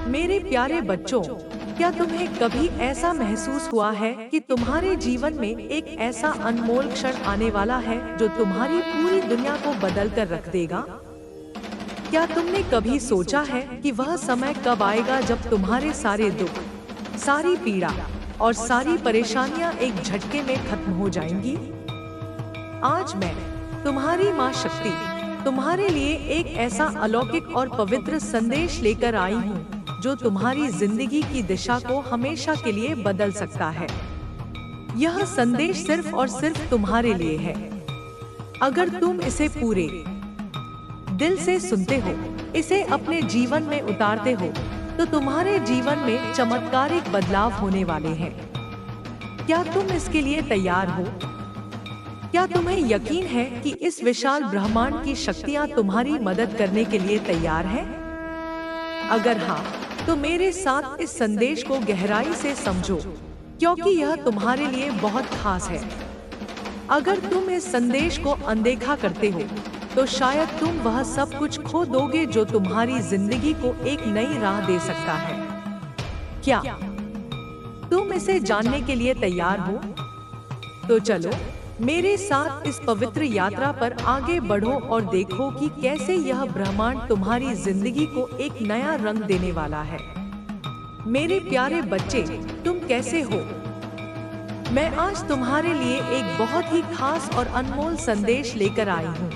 मेरे प्यारे बच्चों, क्या तुम्हें कभी ऐसा महसूस हुआ है कि तुम्हारे जीवन में एक ऐसा अनमोल क्षण आने वाला है जो तुम्हारी पूरी दुनिया को बदल कर रख देगा? क्या तुमने कभी सोचा है कि वह समय कब आएगा जब तुम्हारे सारे दुख, सारी पीड़ा और सारी परेशानियां एक झटके में खत्म हो जाएंगी? आज मैं, तुम्हारी माँ शक्ति, तुम्हारे लिए एक ऐसा अलौकिक और पवित्र संदेश लेकर आई हूँ जो तुम्हारी जिंदगी की दिशा को हमेशा के लिए बदल सकता है। यह संदेश सिर्फ और सिर्फ तुम्हारे लिए है। अगर तुम इसे पूरे दिल से सुनते हो, इसे अपने जीवन में उतारते हो, तो तुम्हारे जीवन में चमत्कारिक बदलाव होने वाले हैं। क्या तुम इसके लिए तैयार हो? क्या तुम्हें यकीन है कि इस विशाल ब्रह्मांड की शक्तियां तुम्हारी मदद करने के लिए तैयार हैं? अगर हाँ, तो मेरे साथ इस संदेश को गहराई से समझो, क्योंकि यह तुम्हारे लिए बहुत खास है। अगर तुम इस संदेश को अनदेखा करते हो, तो शायद तुम वह सब कुछ खो दोगे जो तुम्हारी जिंदगी को एक नई राह दे सकता है। क्या तुम इसे जानने के लिए तैयार हो? तो चलो मेरे साथ इस पवित्र यात्रा पर आगे बढ़ो और देखो कि कैसे यह ब्रह्मांड तुम्हारी जिंदगी को एक नया रंग देने वाला है। मेरे प्यारे बच्चे, तुम कैसे हो? मैं आज तुम्हारे लिए एक बहुत ही खास और अनमोल संदेश लेकर आई हूँ।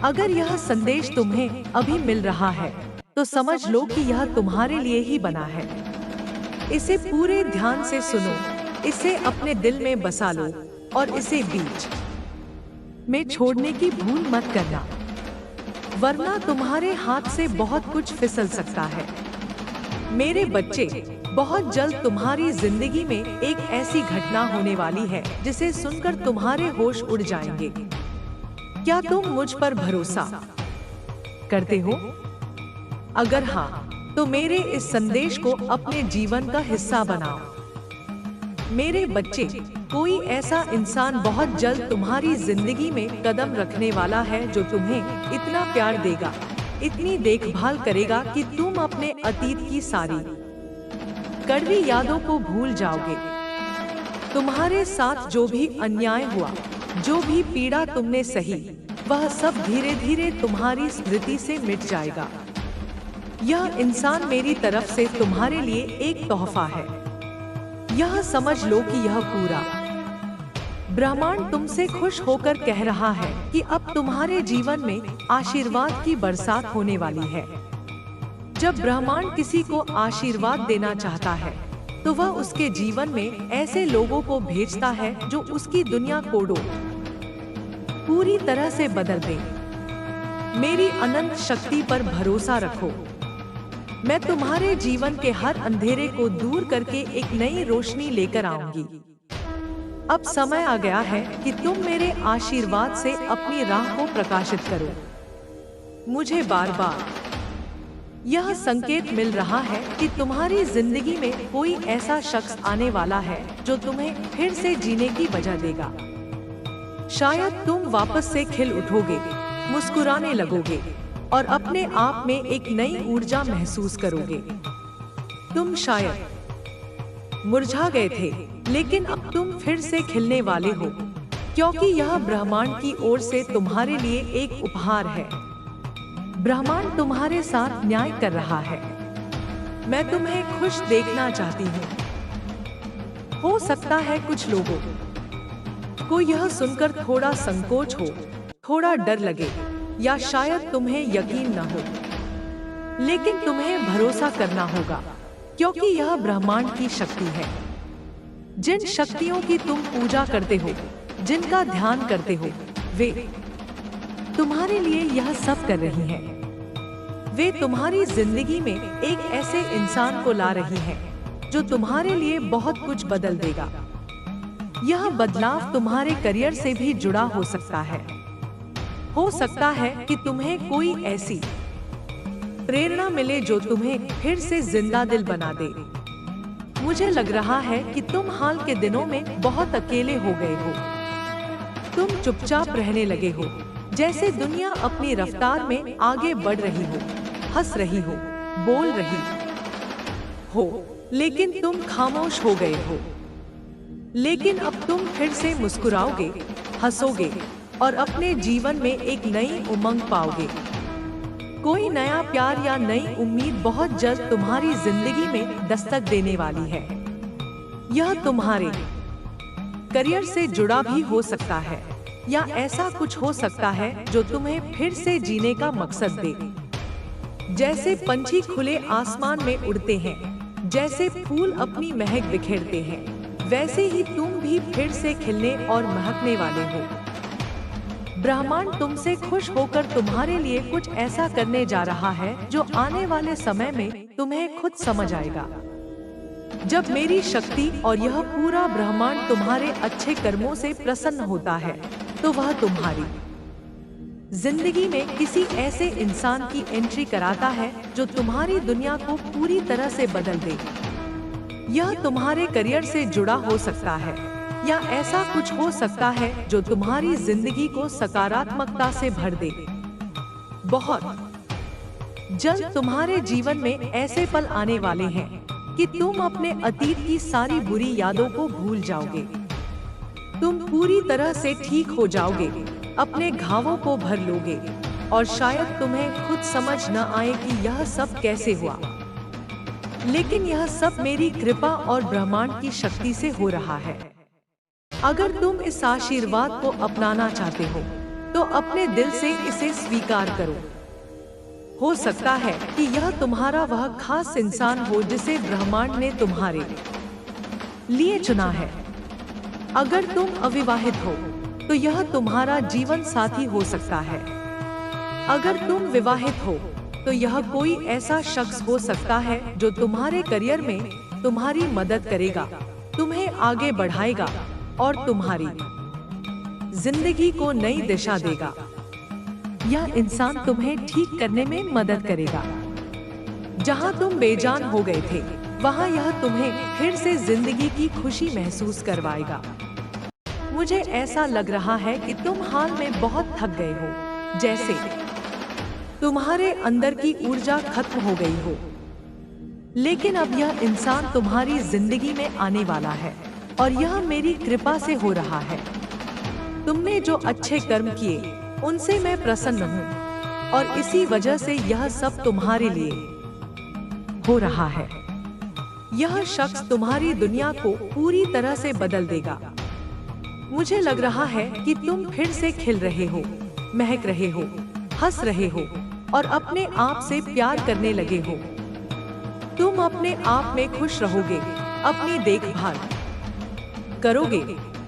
अगर यह संदेश तुम्हें अभी मिल रहा है, तो समझ लो कि यह तुम्हारे लिए ही बना है। इसे पूरे ध्यान से सुनो, इसे अपने दिल में बसा लो और इसे बीच में छोड़ने की भूल मत करना, वरना तुम्हारे हाथ से बहुत कुछ फिसल सकता है। मेरे बच्चे, बहुत जल्द तुम्हारी जिंदगी में एक ऐसी घटना होने वाली है जिसे सुनकर तुम्हारे होश उड़ जाएंगे। क्या तुम मुझ पर भरोसा करते हो? अगर हाँ, तो मेरे इस संदेश को अपने जीवन का हिस्सा बनाओ। मेरे बच्चे, कोई ऐसा इंसान बहुत जल्द तुम्हारी जिंदगी में कदम रखने वाला है जो तुम्हें इतना प्यार देगा, इतनी देखभाल करेगा कि तुम अपने अतीत की सारी कड़वी यादों को भूल जाओगे। तुम्हारे साथ जो भी अन्याय हुआ, जो भी पीड़ा तुमने सही, वह सब धीरे धीरे तुम्हारी स्मृति से मिट जाएगा। यह इंसान मेरी तरफ से तुम्हारे लिए एक तोहफा है। यह समझ लो कि यह पूरा ब्रह्मांड तुमसे खुश होकर कह रहा है कि अब तुम्हारे जीवन में आशीर्वाद की बरसात होने वाली है। जब ब्रह्मांड किसी को आशीर्वाद देना चाहता है, तो वह उसके जीवन में ऐसे लोगों को भेजता है जो उसकी दुनिया को पूरी तरह से बदल दे। मेरी अनंत शक्ति पर भरोसा रखो। मैं तुम्हारे जीवन के हर अंधेरे को दूर करके एक नई रोशनी लेकर आऊंगी। अब समय आ गया है कि तुम मेरे आशीर्वाद से अपनी राह को प्रकाशित करो। मुझे बार बार यह संकेत मिल रहा है कि तुम्हारी जिंदगी में कोई ऐसा शख्स आने वाला है जो तुम्हें फिर से जीने की वजह देगा। शायद तुम वापस से खिल उठोगे, मुस्कुराने लगोगे और अपने आप में एक नई ऊर्जा महसूस करोगे। तुम शायद मुरझा गए थे, लेकिन अब तुम फिर से खिलने वाले हो, क्योंकि यह ब्रह्मांड की ओर से तुम्हारे लिए एक उपहार है। ब्रह्मांड तुम्हारे साथ न्याय कर रहा है। मैं तुम्हें खुश देखना चाहती हूँ। हो सकता है कुछ लोगों को यह सुनकर थोड़ा संकोच हो, थोड़ा डर लगे, या शायद तुम्हें यकीन न हो, लेकिन तुम्हें भरोसा करना होगा, क्योंकि यह ब्रह्मांड की शक्ति है। जिन शक्तियों की तुम पूजा करते हो, जिनका ध्यान करते हो, वे तुम्हारे लिए यह सब कर रही हैं। वे तुम्हारी जिंदगी में एक ऐसे इंसान को ला रही हैं जो तुम्हारे लिए बहुत कुछ बदल देगा। यह बदलाव तुम्हारे करियर से भी जुड़ा हो सकता है। हो सकता है कि तुम्हें कोई ऐसी प्रेरणा मिले जो तुम्हें फिर से जिंदा दिल बना दे। मुझे लग रहा है कि तुम हाल के दिनों में बहुत अकेले हो गए हो। तुम चुपचाप रहने लगे हो, जैसे दुनिया अपनी रफ्तार में आगे बढ़ रही हो, हंस रही हो, बोल रही हो, लेकिन तुम खामोश हो गए हो। लेकिन अब तुम फिर से मुस्कुराओगे, हंसोगे और अपने जीवन में एक नई उमंग पाओगे। कोई नया प्यार या नई उम्मीद बहुत जल्द तुम्हारी जिंदगी में दस्तक देने वाली है। यह तुम्हारे करियर से जुड़ा भी हो सकता है, या ऐसा कुछ हो सकता है जो तुम्हें फिर से जीने का मकसद दे। जैसे पंछी खुले आसमान में उड़ते हैं, जैसे फूल अपनी महक बिखेरते हैं, वैसे ही तुम भी फिर से खिलने और महकने वाले हो। ब्रह्मांड तुमसे खुश होकर तुम्हारे लिए कुछ ऐसा करने जा रहा है जो आने वाले समय में तुम्हें खुद समझ आएगा। जब मेरी शक्ति और यह पूरा ब्रह्मांड तुम्हारे अच्छे कर्मों से प्रसन्न होता है, तो वह तुम्हारी जिंदगी में किसी ऐसे इंसान की एंट्री कराता है जो तुम्हारी दुनिया को पूरी तरह से बदल दे। यह तुम्हारे करियर से जुड़ा हो सकता है, या ऐसा कुछ हो सकता है जो तुम्हारी जिंदगी को सकारात्मकता से भर दे। बहुत जल्द तुम्हारे जीवन में ऐसे पल आने वाले हैं कि तुम अपने अतीत की सारी बुरी यादों को भूल जाओगे। तुम पूरी तरह से ठीक हो जाओगे, अपने घावों को भर लोगे, और शायद तुम्हें खुद समझ न आए कि यह सब कैसे हुआ। लेकिन यह सब मेरी कृपा और ब्रह्मांड की शक्ति से हो रहा है। अगर तुम इस आशीर्वाद को अपनाना चाहते हो, तो अपने दिल से इसे स्वीकार करो। हो सकता है कि यह तुम्हारा वह खास इंसान हो जिसे ब्रह्मांड ने तुम्हारे लिए चुना है। अगर तुम अविवाहित हो, तो यह तुम्हारा जीवन साथी हो सकता है। अगर तुम विवाहित हो, तो यह कोई ऐसा शख्स हो सकता है जो तुम्हारे करियर में तुम्हारी मदद करेगा, तुम्हें आगे बढ़ाएगा और तुम्हारी जिंदगी को नई दिशा देगा। यह इंसान तुम्हें ठीक करने में मदद करेगा। जहां तुम बेजान हो गए थे, वहां यह तुम्हें फिर से जिंदगी की खुशी महसूस करवाएगा। मुझे ऐसा लग रहा है कि तुम हाल में बहुत थक गए हो, जैसे तुम्हारे अंदर की ऊर्जा खत्म हो गई हो। लेकिन अब यह इंसान तुम्हारी जिंदगी में आने वाला है, और यह मेरी कृपा से हो रहा है। तुमने जो अच्छे कर्म किए, उनसे मैं प्रसन्न हूँ, और इसी वजह से यह सब तुम्हारे लिए हो रहा है। यह शख्स तुम्हारी दुनिया को पूरी तरह से बदल देगा। मुझे लग रहा है कि तुम फिर से खिल रहे हो, महक रहे हो, हंस रहे हो और अपने आप से प्यार करने लगे हो। तुम अपने आप में खुश रहोगे, अपनी देखभाल करोगे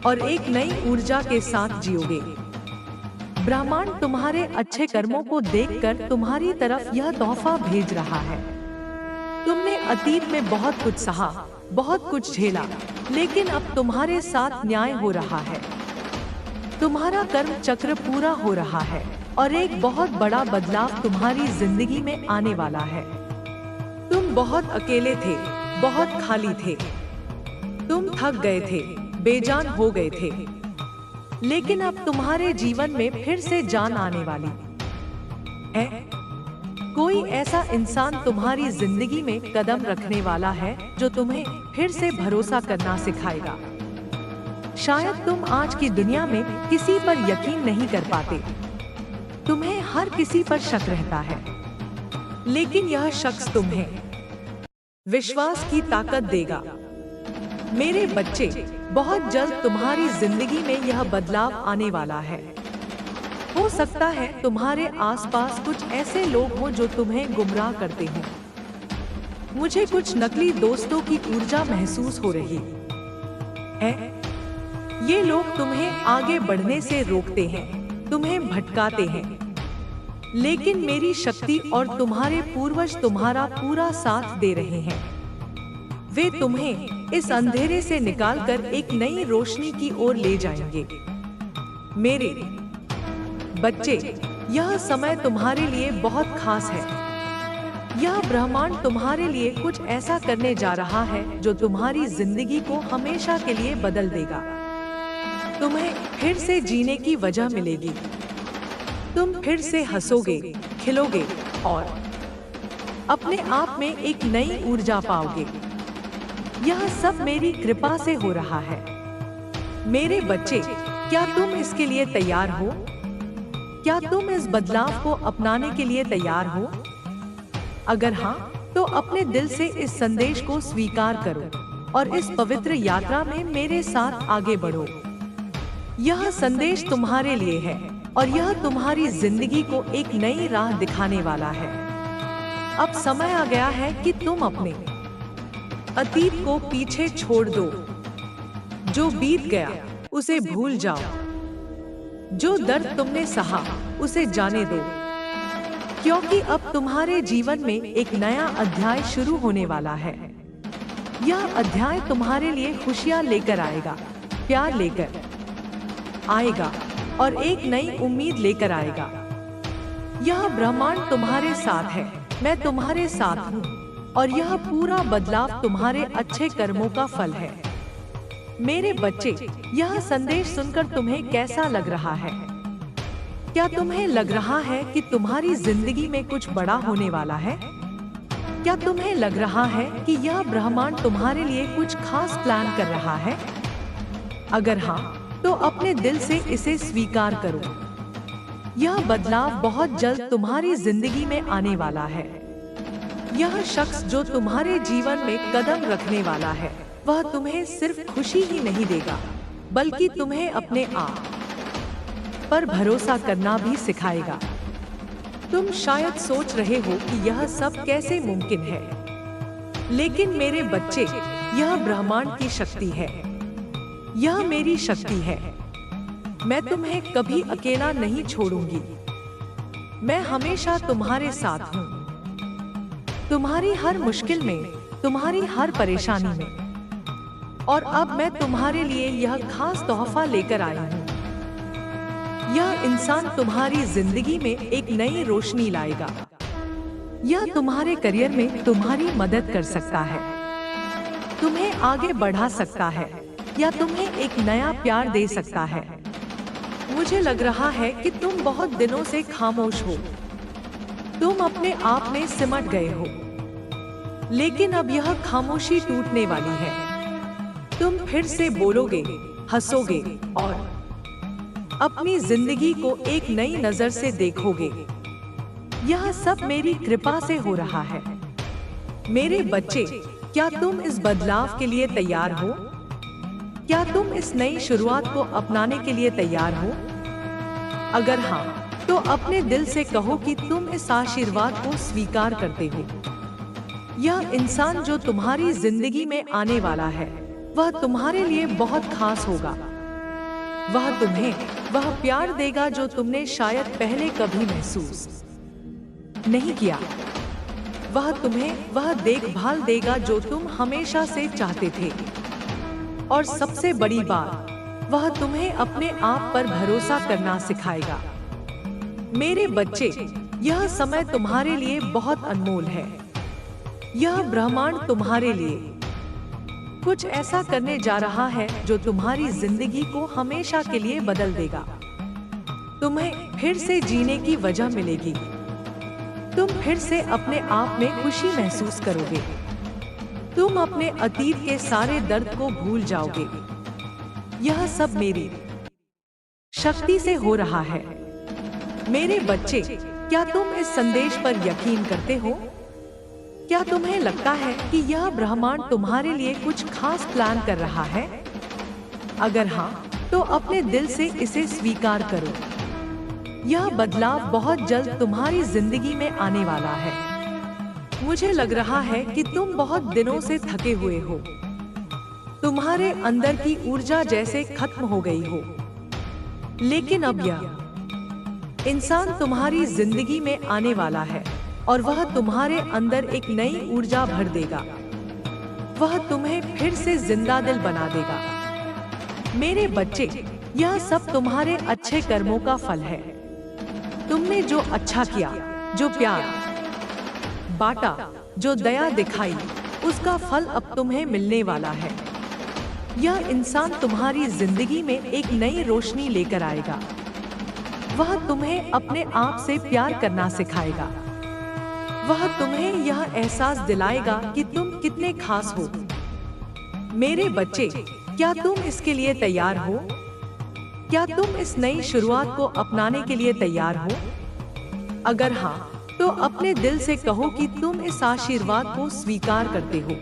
और एक नई ऊर्जा के साथ जियोगे। ब्रह्मांड तुम्हारे अच्छे कर्मों को देखकर तुम्हारी तरफ यह तोहफा भेज रहा है। तुमने अतीत में बहुत कुछ सहा, बहुत कुछ झेला, लेकिन अब तुम्हारे साथ न्याय हो रहा है। तुम्हारा कर्म चक्र पूरा हो रहा है और एक बहुत बड़ा बदलाव तुम्हारी जिंदगी में आने वाला है। तुम बहुत अकेले थे, बहुत खाली थे, तुम थक गए थे, बेजान हो गए थे, लेकिन अब तुम्हारे जीवन में फिर से जान आने वाली है। कोई ऐसा इंसान तुम्हारी जिंदगी में कदम रखने वाला है जो तुम्हें फिर से भरोसा करना सिखाएगा। शायद तुम आज की दुनिया में किसी पर यकीन नहीं कर पाते, तुम्हें हर किसी पर शक रहता है, लेकिन यह शख्स तुम्हें विश्वास की ताकत देगा। मेरे बच्चे, बहुत जल्द तुम्हारी जिंदगी में यह बदलाव आने वाला है। हो सकता है तुम्हारे आसपास कुछ ऐसे लोग हों जो तुम्हें गुमराह करते हों। मुझे कुछ नकली दोस्तों की ऊर्जा महसूस हो रही है। ये लोग तुम्हें आगे बढ़ने से रोकते हैं, तुम्हें भटकाते हैं, लेकिन मेरी शक्ति और तुम्हारे पूर्वज तुम्हारा पूरा साथ दे रहे हैं। वे तुम्हें इस अंधेरे से निकालकर एक नई रोशनी की ओर ले जाएंगे। मेरे बच्चे, यह समय तुम्हारे लिए बहुत खास है। यह ब्रह्मांड तुम्हारे लिए कुछ ऐसा करने जा रहा है जो तुम्हारी जिंदगी को हमेशा के लिए बदल देगा। तुम्हें फिर से जीने की वजह मिलेगी। तुम फिर से हंसोगे, खिलोगे और अपने आप में एक नई ऊर्जा पाओगे। यह सब मेरी कृपा से हो रहा है। मेरे बच्चे, क्या तुम इसके लिए तैयार हो? क्या तुम इस बदलाव को अपनाने के लिए तैयार हो? अगर हाँ, तो अपने दिल से इस संदेश को स्वीकार करो और इस पवित्र यात्रा में मेरे साथ आगे बढ़ो। यह संदेश तुम्हारे लिए है और यह तुम्हारी जिंदगी को एक नई राह दिखाने वाला है। अब समय आ गया है कि तुम अपने अतीत को पीछे छोड़ दो। जो बीत गया उसे भूल जाओ। जो दर्द तुमने सहा उसे जाने दो, क्योंकि अब तुम्हारे जीवन में एक नया अध्याय शुरू होने वाला है। यह अध्याय तुम्हारे लिए खुशियां लेकर आएगा, प्यार लेकर आएगा और एक नई उम्मीद लेकर आएगा। यह ब्रह्मांड तुम्हारे साथ है, मैं तुम्हारे साथ हूँ और यह पूरा बदलाव तुम्हारे अच्छे कर्मों का फल है। मेरे बच्चे, यह संदेश सुनकर तुम्हें कैसा लग रहा है? क्या तुम्हें लग रहा है कि तुम्हारी जिंदगी में कुछ बड़ा होने वाला है? क्या तुम्हें लग रहा है कि यह ब्रह्मांड तुम्हारे लिए कुछ खास प्लान कर रहा है? अगर हाँ, तो अपने दिल से इसे स्वीकार करो। यह बदलाव बहुत जल्द तुम्हारी जिंदगी में आने वाला है। यह शख्स जो तुम्हारे जीवन में कदम रखने वाला है, वह तुम्हें सिर्फ खुशी ही नहीं देगा, बल्कि तुम्हें अपने आप पर भरोसा करना भी सिखाएगा। तुम शायद सोच रहे हो कि यह सब कैसे मुमकिन है, लेकिन मेरे बच्चे, यह ब्रह्मांड की शक्ति है। यह मेरी शक्ति है। मैं तुम्हें कभी अकेला नहीं छोड़ूंगी। मैं हमेशा तुम्हारे साथ हूँ। तुम्हारी हर मुश्किल में, तुम्हारी हर परेशानी में। और अब मैं तुम्हारे लिए यह खास तोहफा लेकर आई हूँ। यह इंसान तुम्हारी जिंदगी में एक नई रोशनी लाएगा। यह तुम्हारे करियर में तुम्हारी मदद कर सकता है, तुम्हें आगे बढ़ा सकता है या तुम्हें एक नया प्यार दे सकता है। मुझे लग रहा है कि तुम बहुत दिनों से खामोश हो। तुम अपने आप में सिमट गए हो, लेकिन अब यह खामोशी टूटने वाली है। तुम फिर से बोलोगे, हंसोगे और अपनी जिंदगी को एक नई नजर से देखोगे। यह सब मेरी कृपा से हो रहा है। मेरे बच्चे, क्या तुम इस बदलाव के लिए तैयार हो? क्या तुम इस नई शुरुआत को अपनाने के लिए तैयार हो? अगर हाँ, तो अपने दिल से कहो कि तुम इस आशीर्वाद को स्वीकार करते हो। यह इंसान जो तुम्हारी जिंदगी में आने वाला है, वह तुम्हारे लिए बहुत खास होगा। वह तुम्हें वह प्यार देगा जो तुमने शायद पहले कभी महसूस नहीं किया। वह तुम्हें वह देखभाल देगा जो तुम हमेशा से चाहते थे। और सबसे बड़ी बात, वह तुम्हें अपने आप पर भरोसा करना सिखाएगा। मेरे बच्चे, यह समय तुम्हारे लिए बहुत अनमोल है। यह ब्रह्मांड तुम्हारे लिए कुछ ऐसा करने जा रहा है जो तुम्हारी जिंदगी को हमेशा के लिए बदल देगा। तुम्हें फिर से जीने की वजह मिलेगी। तुम फिर से अपने आप में खुशी महसूस करोगे। तुम अपने अतीत के सारे दर्द को भूल जाओगे। यह सब मेरी शक्ति से हो रहा है। मेरे बच्चे, क्या तुम इस संदेश पर यकीन करते हो? क्या तुम्हें लगता है कि यह ब्रह्मांड तुम्हारे लिए कुछ खास प्लान कर रहा है? अगर हाँ, तो अपने दिल से इसे स्वीकार करो। यह बदलाव बहुत जल्द तुम्हारी जिंदगी में आने वाला है। मुझे लग रहा है कि तुम बहुत दिनों से थके हुए हो। तुम्हारे अंदर की ऊर्जा जैसे खत्म हो गई हो। लेकिन अब यह इंसान तुम्हारी जिंदगी में आने वाला है और वह तुम्हारे अंदर एक नई ऊर्जा भर देगा। वह तुम्हें फिर से जिंदा दिल बना देगा। मेरे बच्चे, यह सब तुम्हारे अच्छे कर्मों का फल है। तुमने जो अच्छा किया, जो प्यार बांटा, जो दया दिखाई, उसका फल अब तुम्हें मिलने वाला है। यह इंसान तुम्हारी जिंदगी में एक नई रोशनी लेकर आएगा। वह तुम्हें अपने आप से प्यार करना सिखाएगा। वह तुम्हें यह एहसास दिलाएगा कि तुम कितने खास हो। मेरे बच्चे, क्या तुम इसके लिए तैयार हो? क्या तुम इस नई शुरुआत को अपनाने के लिए तैयार हो? अगर हाँ, तो अपने दिल से कहो कि तुम इस आशीर्वाद को स्वीकार करते हो।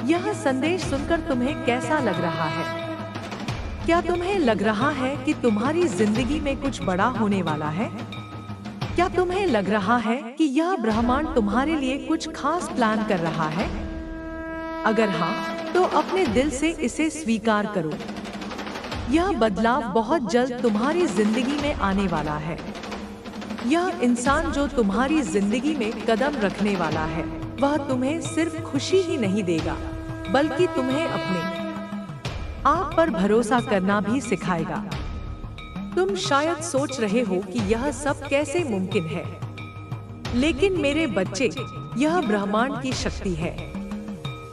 यह संदेश सुनकर तुम्हें कैसा लग रहा है? क्या तुम्हें लग रहा है कि तुम्हारी जिंदगी में कुछ बड़ा होने वाला है? क्या तुम्हें लग रहा है कि यह ब्रह्मांड तुम्हारे लिए कुछ खास प्लान कर रहा है? अगर हाँ, तो अपने दिल से इसे स्वीकार करो। यह बदलाव बहुत जल्द तुम्हारी जिंदगी में आने वाला है। यह इंसान जो तुम्हारी जिंदगी में कदम रखने वाला है, वह तुम्हें सिर्फ खुशी ही नहीं देगा, बल्कि तुम्हें अपने आप पर भरोसा करना भी सिखाएगा। तुम शायद सोच रहे हो कि यह सब कैसे मुमकिन है, लेकिन मेरे बच्चे, यह ब्रह्मांड की शक्ति है।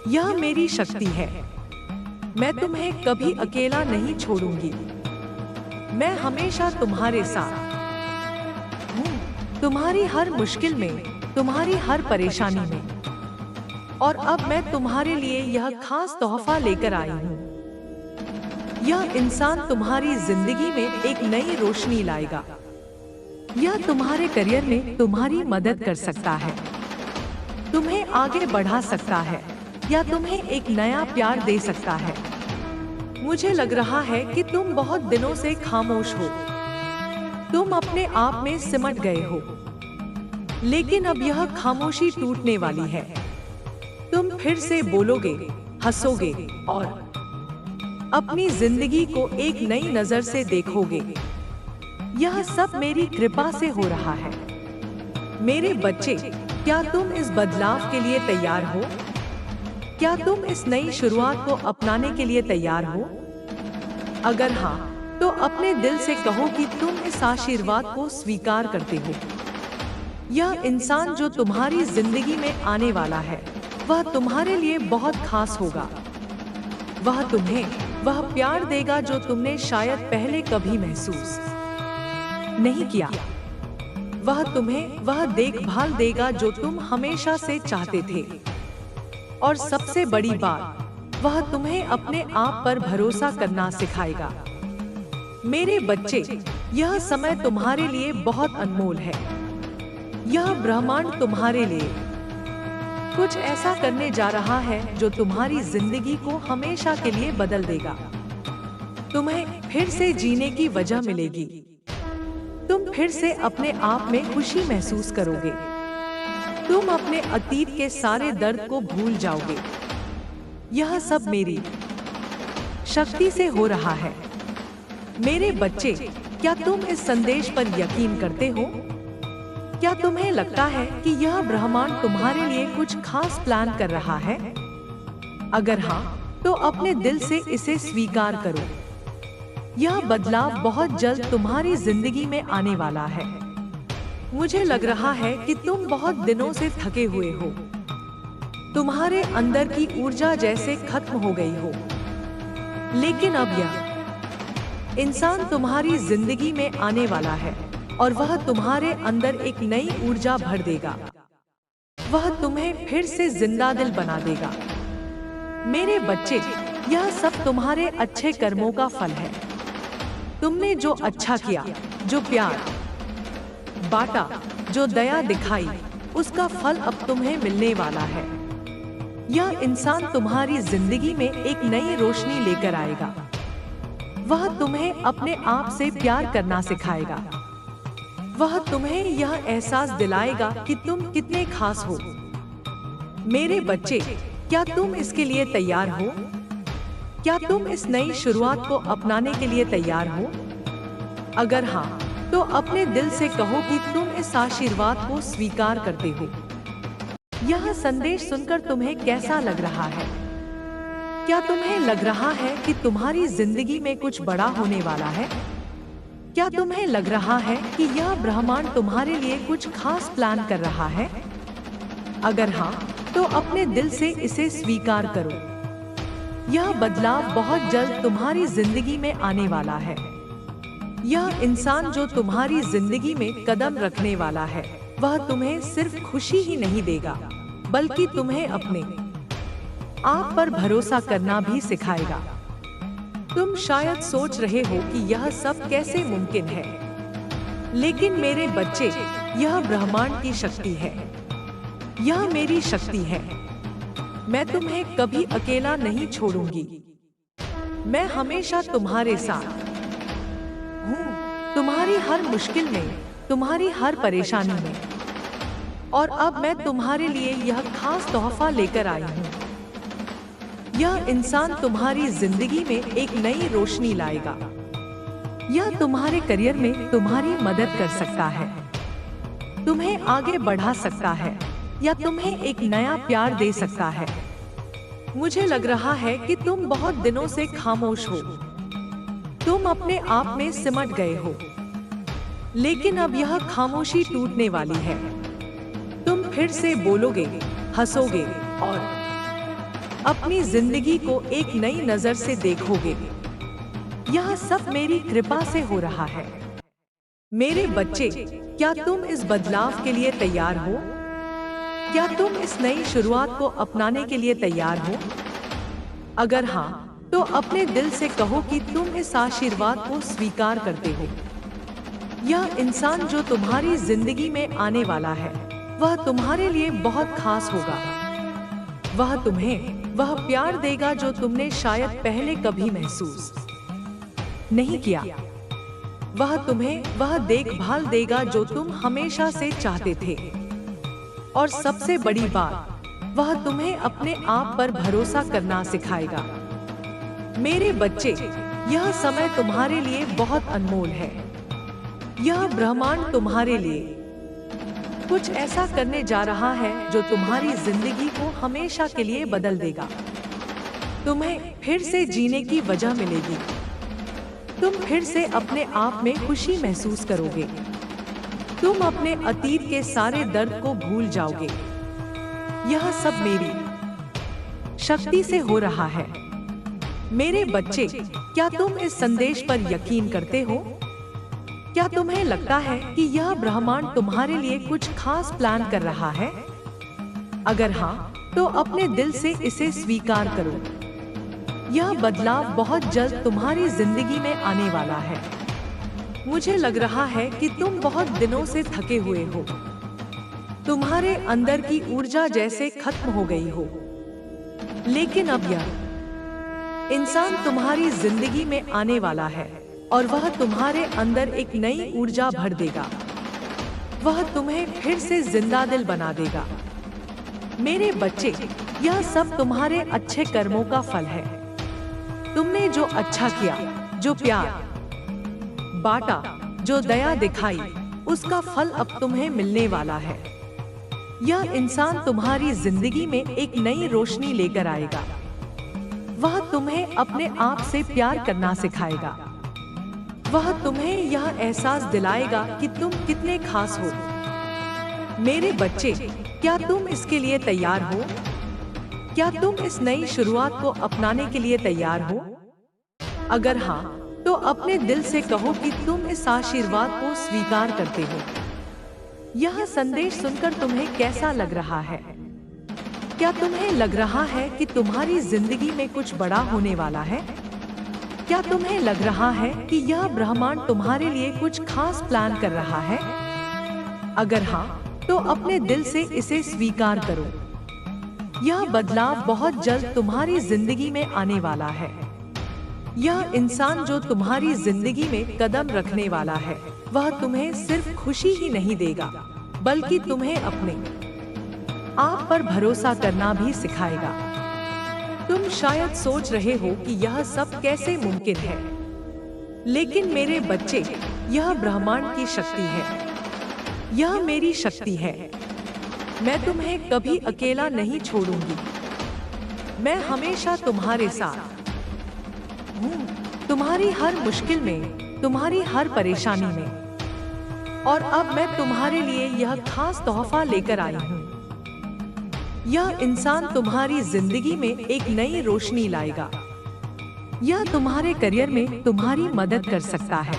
यह मेरी शक्ति है। मैं तुम्हें कभी अकेला नहीं छोड़ूंगी। मैं हमेशा तुम्हारे साथ हूँ, तुम्हारी हर मुश्किल में, तुम्हारी हर परेशानी में। और अब मैं तुम्हारे लिए यह खास तोहफा लेकर आई हूँ। यह इंसान तुम्हारी जिंदगी में एक नई रोशनी लाएगा। यह तुम्हारे करियर में तुम्हारी मदद कर सकता है, तुम्हें आगे बढ़ा सकता है, या तुम्हें एक नया प्यार दे सकता है। मुझे लग रहा है कि तुम बहुत दिनों से खामोश हो। तुम अपने आप में सिमट गए हो, लेकिन अब यह खामोशी टूटने वाली है। तुम फिर से बोलोगे, हंसोगे और अपनी जिंदगी को एक नई नजर से देखोगे। यह सब मेरी कृपा से हो रहा है। मेरे बच्चे, क्या तुम इस बदलाव के लिए तैयार हो? क्या तुम इस नई शुरुआत को अपनाने के लिए तैयार हो? अगर हाँ, तो अपने दिल से कहो कि तुम इस आशीर्वाद को स्वीकार करते हो। यह इंसान जो तुम्हारी जिंदगी में आने वाला है, वह तुम्हारे लिए बहुत खास होगा। वह तुम्हें वह प्यार देगा जो तुमने शायद पहले कभी महसूस नहीं किया। वह तुम्हें वह देखभाल देगा जो तुम हमेशा से चाहते थे। और सबसे बड़ी बात, वह तुम्हें अपने आप पर भरोसा करना सिखाएगा। मेरे बच्चे, यह समय तुम्हारे लिए बहुत अनमोल है। यह ब्रह्मांड तुम्हारे लिए कुछ ऐसा करने जा रहा है जो तुम्हारी जिंदगी को हमेशा के लिए बदल देगा। तुम्हें फिर से जीने की वजह मिलेगी। तुम फिर से अपने आप में खुशी महसूस करोगे। तुम अपने अतीत के सारे दर्द को भूल जाओगे। यह सब मेरी शक्ति से हो रहा है। मेरे बच्चे, क्या तुम इस संदेश पर यकीन करते हो? क्या तुम्हें लगता है कि यह ब्रह्मांड तुम्हारे लिए कुछ खास प्लान कर रहा है? अगर हाँ, तो अपने दिल से इसे स्वीकार करो। यह बदलाव बहुत जल्द तुम्हारी जिंदगी में आने वाला है। मुझे लग रहा है कि तुम बहुत दिनों से थके हुए हो। तुम्हारे अंदर की ऊर्जा जैसे खत्म हो गई हो। लेकिन अब यह इंसान तुम्हारी जिंदगी में आने वाला है और वह तुम्हारे अंदर एक नई ऊर्जा भर देगा। वह तुम्हें फिर से जिंदा दिल बना देगा। मेरे बच्चे, यह सब तुम्हारे अच्छे कर्मों का फल है। तुमने जो अच्छा किया, जो प्यार बांटा, जो दया दिखाई, उसका फल अब तुम्हें मिलने वाला है। यह इंसान तुम्हारी जिंदगी में एक नई रोशनी लेकर आएगा। वह तुम्हें अपने आप से प्यार करना सिखाएगा। वह तुम्हें यह एहसास दिलाएगा कि तुम कितने खास हो। मेरे बच्चे, क्या तुम इसके लिए तैयार हो? क्या तुम इस नई शुरुआत को अपनाने के लिए तैयार हो? अगर हाँ, तो अपने दिल से कहो कि तुम इस आशीर्वाद को स्वीकार करते हो। यह संदेश सुनकर तुम्हें कैसा लग रहा है? क्या तुम्हें लग रहा है कि तुम्हारी जिंदगी में कुछ बड़ा होने वाला है? क्या तुम्हें लग रहा है कि यह ब्रह्मांड तुम्हारे लिए कुछ खास प्लान कर रहा है? अगर हाँ, तो अपने दिल से इसे स्वीकार करो। यह बदलाव बहुत जल्द तुम्हारी जिंदगी में आने वाला है। यह इंसान जो तुम्हारी जिंदगी में कदम रखने वाला है, वह तुम्हें सिर्फ खुशी ही नहीं देगा, बल्कि तुम्हें अपने आप पर भरोसा करना भी सिखाएगा। तुम शायद सोच रहे हो कि यह सब कैसे मुमकिन है, लेकिन मेरे बच्चे, यह ब्रह्मांड की शक्ति है। यह मेरी शक्ति है। मैं तुम्हें कभी अकेला नहीं छोड़ूंगी। मैं हमेशा तुम्हारे साथ हूँ, तुम्हारी हर मुश्किल में, तुम्हारी हर परेशानी में। और अब मैं तुम्हारे लिए यह खास तोहफा लेकर आई हूँ। यह इंसान तुम्हारी जिंदगी में एक नई रोशनी लाएगा। यह तुम्हारे करियर में तुम्हारी मदद कर सकता है, तुम्हें आगे बढ़ा सकता है, या तुम्हें एक नया प्यार दे सकता है। मुझे लग रहा है कि तुम बहुत दिनों से खामोश हो। तुम अपने आप में सिमट गए हो, लेकिन अब यह खामोशी टूटने वाली है। तुम फिर से बोलोगे, हंसोगे और अपनी जिंदगी को एक नई नजर से देखोगे। यह सब मेरी कृपा से हो रहा है। मेरे बच्चे, क्या तुम इस बदलाव के लिए तैयार हो? क्या तुम इस नई शुरुआत को अपनाने के लिए तैयार हो? अगर हाँ, तो अपने दिल से कहो कि तुम इस आशीर्वाद को स्वीकार करते हो। यह इंसान जो तुम्हारी जिंदगी में आने वाला है, वह तुम्हारे लिए बहुत खास होगा। वह तुम्हें वह प्यार देगा जो तुमने शायद पहले कभी महसूस नहीं किया। वह तुम्हें वह देखभाल देगा जो तुम हमेशा से चाहते थे। और सबसे बड़ी बात, वह तुम्हें अपने आप पर भरोसा करना सिखाएगा। मेरे बच्चे, यह समय तुम्हारे लिए बहुत अनमोल है। यह ब्रह्मांड तुम्हारे लिए कुछ ऐसा करने जा रहा है जो तुम्हारी जिंदगी को हमेशा के लिए बदल देगा। तुम्हें फिर से जीने की वजह मिलेगी। तुम फिर से अपने आप में खुशी महसूस करोगे। तुम अपने अतीत के सारे दर्द को भूल जाओगे। यह सब मेरी शक्ति से हो रहा है। मेरे बच्चे, क्या तुम इस संदेश पर यकीन करते हो? क्या तुम्हें लगता है कि यह ब्रह्मांड तुम्हारे लिए कुछ खास प्लान कर रहा है? अगर हाँ, तो अपने दिल से इसे स्वीकार करो। यह बदलाव बहुत जल्द तुम्हारी जिंदगी में आने वाला है। मुझे लग रहा है कि तुम बहुत दिनों से थके हुए हो। तुम्हारे अंदर की ऊर्जा जैसे खत्म हो गई हो। लेकिन अब यह इंसान तुम्हारी जिंदगी में आने वाला है और वह तुम्हारे अंदर एक नई ऊर्जा भर देगा। वह तुम्हें फिर से जिंदा दिल बना देगा। मेरे बच्चे, यह सब तुम्हारे अच्छे कर्मों का फल है। तुमने जो अच्छा किया, जो प्यार बांटा, जो दया दिखाई, उसका फल अब तुम्हें मिलने वाला है। यह इंसान तुम्हारी जिंदगी में एक नई रोशनी लेकर आएगा। वह तुम्हें अपने आप से प्यार करना सिखाएगा। वह तुम्हें यह एहसास दिलाएगा कि तुम कितने खास हो। मेरे बच्चे, क्या तुम इसके लिए तैयार हो? क्या तुम इस नई शुरुआत को अपनाने के लिए तैयार हो? अगर हाँ, तो अपने दिल से कहो कि तुम इस आशीर्वाद को स्वीकार करते हो। यह संदेश सुनकर तुम्हें कैसा लग रहा है? क्या तुम्हें लग रहा है कि तुम्हारी जिंदगी में कुछ बड़ा होने वाला है? क्या तुम्हें लग रहा है कि यह ब्रह्मांड तुम्हारे लिए कुछ खास प्लान कर रहा है? अगर हाँ, तो अपने दिल से इसे स्वीकार करो। यह बदलाव बहुत जल्द तुम्हारी जिंदगी में आने वाला है। यह इंसान जो तुम्हारी जिंदगी में कदम रखने वाला है, वह तुम्हें सिर्फ खुशी ही नहीं देगा, बल्कि तुम्हें अपने आप पर भरोसा करना भी सिखाएगा। तुम शायद सोच रहे हो कि यह सब कैसे मुमकिन है, लेकिन मेरे बच्चे, यह ब्रह्मांड की शक्ति है। यह मेरी शक्ति है। मैं तुम्हें कभी अकेला नहीं छोड़ूंगी। मैं हमेशा तुम्हारे साथ हूँ, तुम्हारी हर मुश्किल में, तुम्हारी हर परेशानी में। और अब मैं तुम्हारे लिए यह खास तोहफा लेकर आई हूँ। यह इंसान तुम्हारी जिंदगी में एक नई रोशनी लाएगा। यह तुम्हारे करियर में तुम्हारी मदद कर सकता है,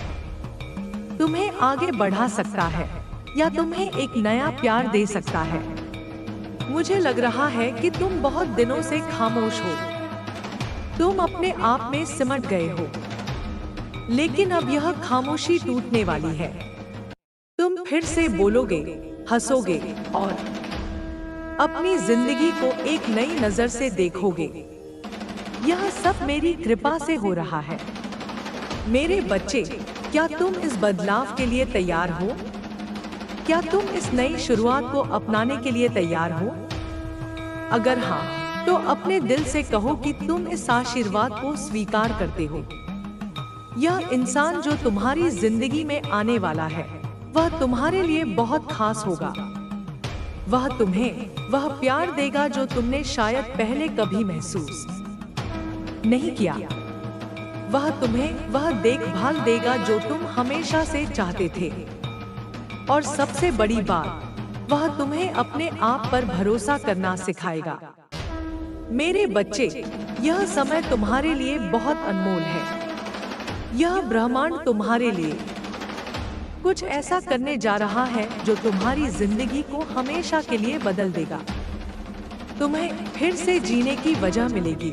तुम्हें आगे बढ़ा सकता है, या तुम्हें एक नया प्यार दे सकता है। मुझे लग रहा है कि तुम बहुत दिनों से खामोश हो। तुम अपने आप में सिमट गए हो, लेकिन अब यह खामोशी टूटने वाली है। तुम फिर से बोलोगे, हंसोगे और अपनी जिंदगी को एक नई नजर से देखोगे। यह सब मेरी कृपा से हो रहा है। मेरे बच्चे, क्या तुम इस बदलाव के लिए तैयार हो? क्या तुम इस नई शुरुआत को अपनाने के लिए तैयार हो? अगर हाँ, तो अपने दिल से कहो कि तुम इस आशीर्वाद को स्वीकार करते हो। यह इंसान जो तुम्हारी जिंदगी में आने वाला है, वह तुम्हारे लिए बहुत खास होगा। वह तुम्हें वह प्यार देगा जो तुमने शायद पहले कभी महसूस नहीं किया। वह तुम्हें वह देखभाल देगा जो तुम हमेशा से चाहते थे। और सबसे बड़ी बात, वह तुम्हें अपने आप पर भरोसा करना सिखाएगा। मेरे बच्चे, यह समय तुम्हारे लिए बहुत अनमोल है। यह ब्रह्मांड तुम्हारे लिए कुछ ऐसा करने जा रहा है जो तुम्हारी जिंदगी को हमेशा के लिए बदल देगा। तुम्हें फिर से जीने की वजह मिलेगी।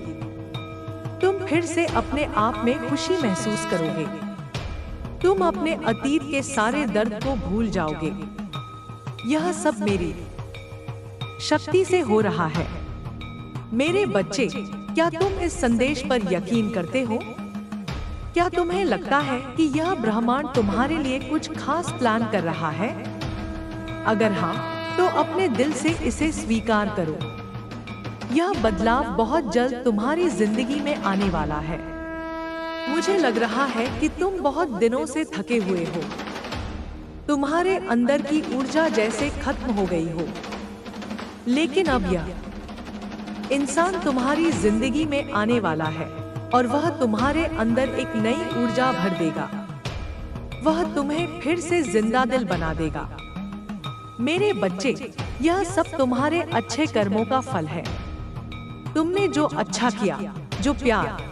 तुम फिर से अपने आप में खुशी महसूस करोगे। तुम अपने अतीत के सारे दर्द को भूल जाओगे। यह सब मेरी शक्ति से हो रहा है। मेरे बच्चे, क्या तुम इस संदेश पर यकीन करते हो? क्या तुम्हें लगता है कि यह ब्रह्मांड तुम्हारे लिए कुछ खास प्लान कर रहा है? अगर हाँ, तो अपने दिल से इसे स्वीकार करो। यह बदलाव बहुत जल्द तुम्हारी जिंदगी में आने वाला है। मुझे लग रहा है कि तुम बहुत दिनों से थके हुए हो। तुम्हारे अंदर की ऊर्जा जैसे खत्म हो गई हो। लेकिन अब यह इंसान तुम्हारी जिंदगी में आने वाला है और वह तुम्हारे अंदर एक नई ऊर्जा भर देगा। वह तुम्हें फिर से जिंदा दिल बना देगा। मेरे बच्चे, यह सब तुम्हारे अच्छे कर्मों का फल है। तुमने जो अच्छा किया, जो प्यार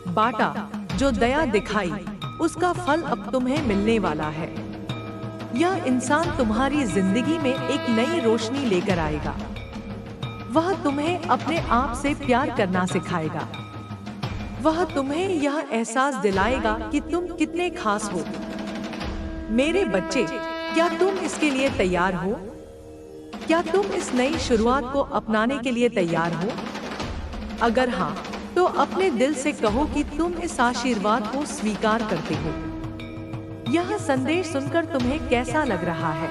बांटा, जो दया दिखाई, उसका फल अब तुम्हें मिलने वाला है। यह इंसान तुम्हारी जिंदगी में एक नई रोशनी लेकर आएगा। वह तुम्हें अपने आप से प्यार करना सिखाएगा। वह तुम्हें यह एहसास दिलाएगा कि तुम कितने खास हो। मेरे बच्चे, क्या तुम इसके लिए तैयार हो? क्या तुम इस नई शुरुआत को अपनाने के लिए तैयार हो? अगर हाँ, तो अपने दिल से कहो कि तुम इस आशीर्वाद को स्वीकार करते हो। यह संदेश सुनकर तुम्हें कैसा लग रहा है?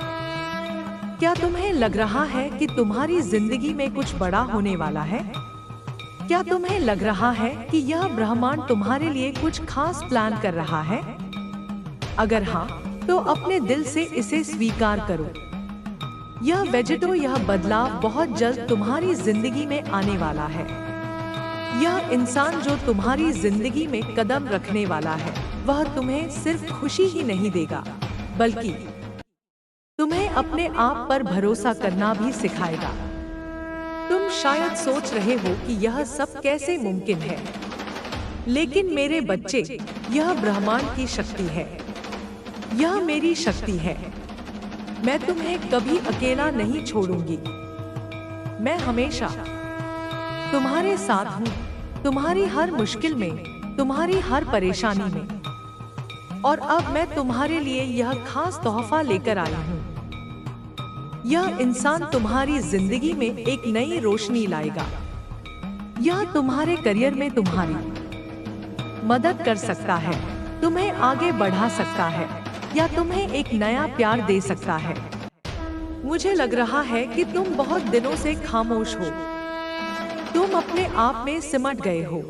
क्या तुम्हें लग रहा है कि तुम्हारी जिंदगी में कुछ बड़ा होने वाला है? क्या तुम्हें लग रहा है कि यह ब्रह्मांड तुम्हारे लिए कुछ खास प्लान कर रहा है? अगर हाँ, तो अपने दिल से इसे स्वीकार करो। यह बदलाव बहुत जल्द तुम्हारी जिंदगी में आने वाला है। यह इंसान जो तुम्हारी जिंदगी में कदम रखने वाला है, वह तुम्हें सिर्फ खुशी ही नहीं देगा, बल्कि तुम्हें अपने आप पर भरोसा करना भी सिखाएगा। तुम शायद सोच रहे हो कि यह सब कैसे मुमकिन है, लेकिन मेरे बच्चे, यह ब्रह्मांड की शक्ति है। यह मेरी शक्ति है। मैं तुम्हें कभी अकेला नहीं छोड़ूंगी। मैं हमेशा तुम्हारे साथ हूँ, तुम्हारी हर मुश्किल में, तुम्हारी हर परेशानी में। और अब मैं तुम्हारे लिए यह खास तोहफा लेकर आई हूँ। यह इंसान तुम्हारी जिंदगी में एक नई रोशनी लाएगा। यह तुम्हारे करियर में तुम्हारी मदद कर सकता है, तुम्हें आगे बढ़ा सकता है, या तुम्हें एक नया प्यार दे सकता है। मुझे लग रहा है कि तुम बहुत दिनों से खामोश हो। तुम अपने आप में सिमट गए हो,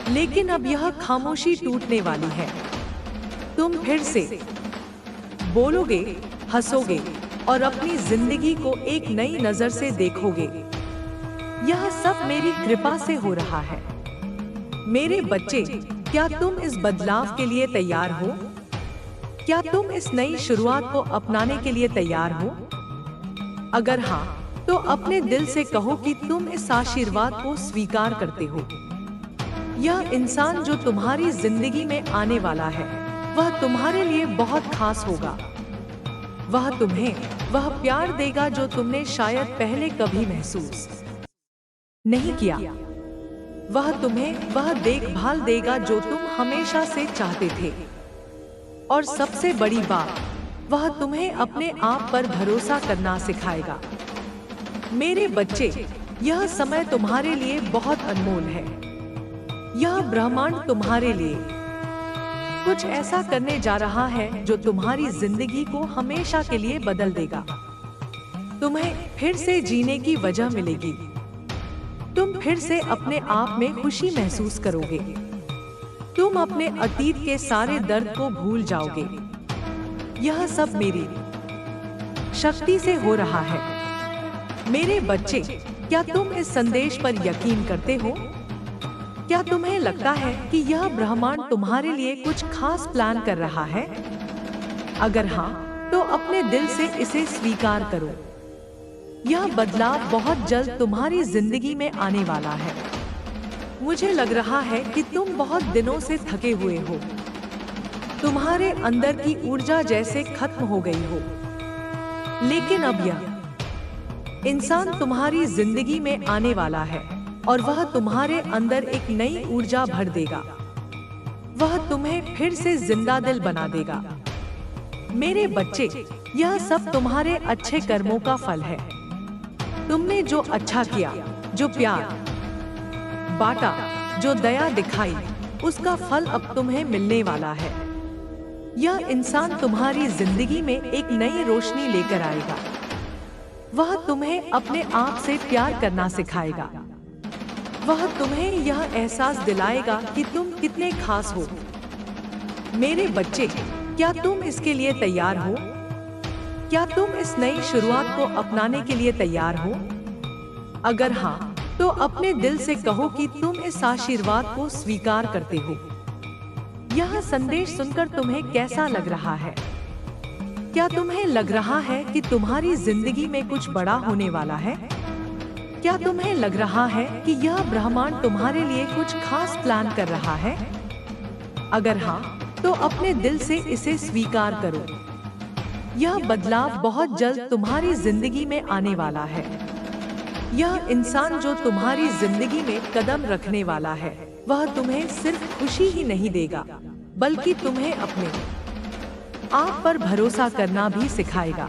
लेकिन अब यह खामोशी टूटने वाली है। तुम फिर से बोलोगे, हंसोगे और अपनी जिंदगी को एक नई नजर से देखोगे। यह सब मेरी कृपा से हो रहा है। मेरे बच्चे, क्या तुम इस बदलाव के लिए तैयार हो? क्या तुम इस नई शुरुआत को अपनाने के लिए तैयार हो? अगर हाँ, तो अपने दिल से कहो कि तुम इस आशीर्वाद को स्वीकार करते हो। यह इंसान जो तुम्हारी जिंदगी में आने वाला है, वह तुम्हारे लिए बहुत खास होगा। वह तुम्हें वह प्यार देगा जो तुमने शायद पहले कभी महसूस नहीं किया। वह तुम्हें वह देखभाल देगा जो तुम हमेशा से चाहते थे। और सबसे बड़ी बात, वह तुम्हें अपने आप पर भरोसा करना सिखाएगा। मेरे बच्चे, यह समय तुम्हारे लिए बहुत अनमोल है। यह ब्रह्मांड तुम्हारे लिए कुछ ऐसा करने जा रहा है जो तुम्हारी जिंदगी को हमेशा के लिए बदल देगा। तुम्हें फिर से जीने की वजह मिलेगी। तुम फिर से अपने आप में खुशी महसूस करोगे। तुम अपने अतीत के सारे दर्द को भूल जाओगे। यह सब मेरी शक्ति से हो रहा है। मेरे बच्चे, क्या तुम इस संदेश पर यकीन करते हो? क्या तुम्हें लगता है कि यह ब्रह्मांड तुम्हारे लिए कुछ खास प्लान कर रहा है? अगर हाँ, तो अपने दिल से इसे स्वीकार करो। यह बदलाव बहुत जल्द तुम्हारी जिंदगी में आने वाला है। मुझे लग रहा है कि तुम बहुत दिनों से थके हुए हो। तुम्हारे अंदर की ऊर्जा जैसे खत्म हो गई हो। लेकिन अब यह इंसान तुम्हारी जिंदगी में आने वाला है और वह तुम्हारे अंदर एक नई ऊर्जा भर देगा। वह तुम्हें फिर से जिंदा दिल बना देगा। मेरे बच्चे, यह सब तुम्हारे अच्छे कर्मों का फल है। तुमने जो अच्छा किया, जो प्यार बांटा, जो दया दिखाई, उसका फल अब तुम्हें मिलने वाला है। यह इंसान तुम्हारी जिंदगी में एक नई रोशनी लेकर आएगा। वह तुम्हें अपने आप से प्यार करना सिखाएगा। वह तुम्हें यह एहसास दिलाएगा कि तुम कितने खास हो। मेरे बच्चे, क्या तुम इसके लिए तैयार हो? क्या तुम इस नई शुरुआत को अपनाने के लिए तैयार हो? अगर हाँ, तो अपने दिल से कहो कि तुम इस आशीर्वाद को स्वीकार करते हो। यह संदेश सुनकर तुम्हें कैसा लग रहा है? क्या तुम्हें लग रहा है कि तुम्हारी जिंदगी में कुछ बड़ा होने वाला है? क्या तुम्हें लग रहा है कि यह ब्रह्मांड तुम्हारे लिए कुछ खास प्लान कर रहा है? अगर हाँ, तो अपने दिल से इसे स्वीकार करो। यह बदलाव बहुत जल्द तुम्हारी जिंदगी में आने वाला है। यह इंसान जो तुम्हारी जिंदगी में कदम रखने वाला है, वह तुम्हें सिर्फ खुशी ही नहीं देगा, बल्कि तुम्हें अपने आप पर भरोसा करना भी सिखाएगा।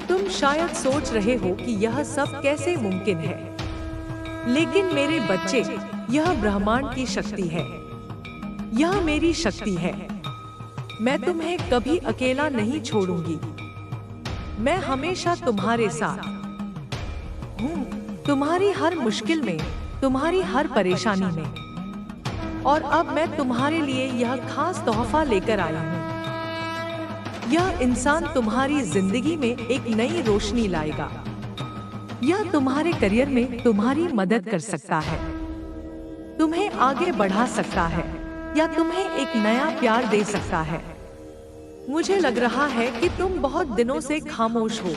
तुम शायद सोच रहे हो कि यह सब कैसे मुमकिन है, लेकिन मेरे बच्चे, यह ब्रह्मांड की शक्ति है। यह मेरी शक्ति है। मैं तुम्हें कभी अकेला नहीं छोड़ूंगी। मैं हमेशा तुम्हारे साथ हूँ, तुम्हारी हर मुश्किल में, तुम्हारी हर परेशानी में। और अब मैं तुम्हारे लिए यह खास तोहफा लेकर आया हूँ। यह इंसान तुम्हारी जिंदगी में एक नई रोशनी लाएगा। यह तुम्हारे करियर में तुम्हारी मदद कर सकता है, तुम्हें आगे बढ़ा सकता है, या तुम्हें एक नया प्यार दे सकता है। मुझे लग रहा है कि तुम बहुत दिनों से खामोश हो।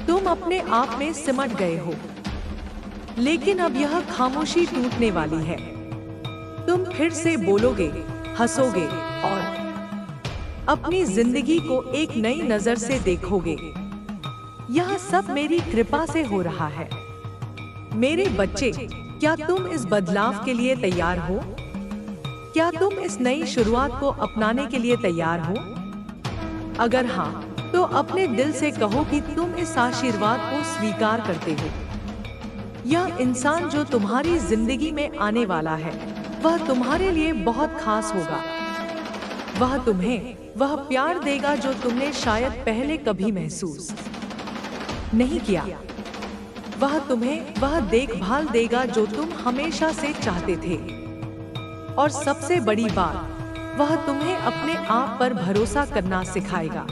तुम अपने आप में सिमट गए हो, लेकिन अब यह खामोशी टूटने वाली है। तुम फिर से बोलोगे, हंसोगे और अपनी जिंदगी को एक नई नजर से देखोगे। यह सब मेरी कृपा से हो रहा है। मेरे बच्चे, क्या तुम इस बदलाव के लिए तैयार हो? क्या तुम इस नई शुरुआत को अपनाने के लिए तैयार हो? अगर हाँ, तो अपने दिल से कहो कि तुम इस आशीर्वाद को स्वीकार करते हो। यह इंसान जो तुम्हारी जिंदगी में आने वाला है, वह तुम्हारे लिए बहुत खास होगा। वह तुम्हें वह प्यार देगा जो तुमने शायद पहले कभी महसूस नहीं किया। वह तुम्हें वह देखभाल देगा जो तुम हमेशा से चाहते थे। और सबसे बड़ी बात, वह तुम्हें अपने आप पर भरोसा करना सिखाएगा।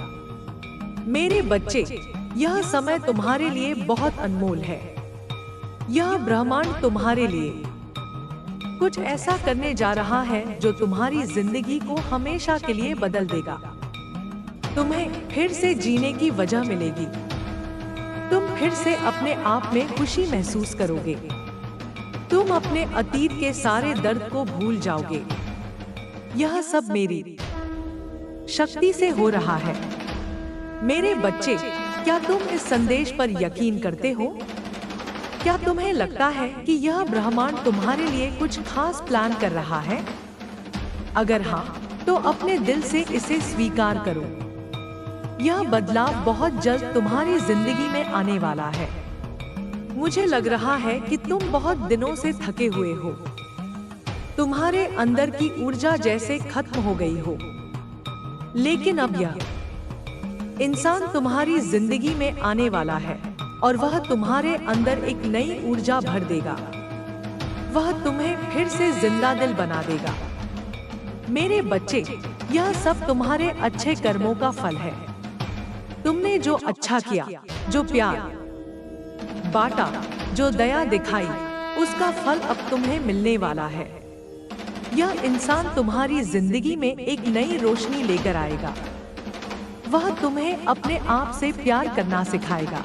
मेरे बच्चे, यह समय तुम्हारे लिए बहुत अनमोल है। यह ब्रह्मांड तुम्हारे लिए कुछ ऐसा करने जा रहा है जो तुम्हारी जिंदगी को हमेशा के लिए बदल देगा। तुम्हें फिर से जीने की वजह मिलेगी। तुम फिर से अपने आप में खुशी महसूस करोगे। तुम अपने अतीत के सारे दर्द को भूल जाओगे। यह सब मेरी शक्ति से हो रहा है। मेरे बच्चे, क्या तुम इस संदेश पर यकीन करते हो? क्या तुम्हें लगता है कि यह ब्रह्मांड तुम्हारे लिए कुछ खास प्लान कर रहा है? अगर हाँ, तो अपने दिल से इसे स्वीकार करो। यह बदलाव बहुत जल्द तुम्हारी जिंदगी में आने वाला है। मुझे लग रहा है कि तुम बहुत दिनों से थके हुए हो। तुम्हारे अंदर की ऊर्जा जैसे खत्म हो गई हो। लेकिन अब यह इंसान तुम्हारी जिंदगी में आने वाला है और वह तुम्हारे अंदर एक नई ऊर्जा भर देगा। वह तुम्हें फिर से जिंदा दिल बना देगा। मेरे बच्चे, यह सब तुम्हारे अच्छे कर्मों का फल है। तुमने जो अच्छा किया, जो प्यार बांटा, जो दया दिखाई, उसका फल अब तुम्हें मिलने वाला है। यह इंसान तुम्हारी जिंदगी में एक नई रोशनी लेकर आएगा। वह तुम्हें अपने आप से प्यार करना सिखाएगा।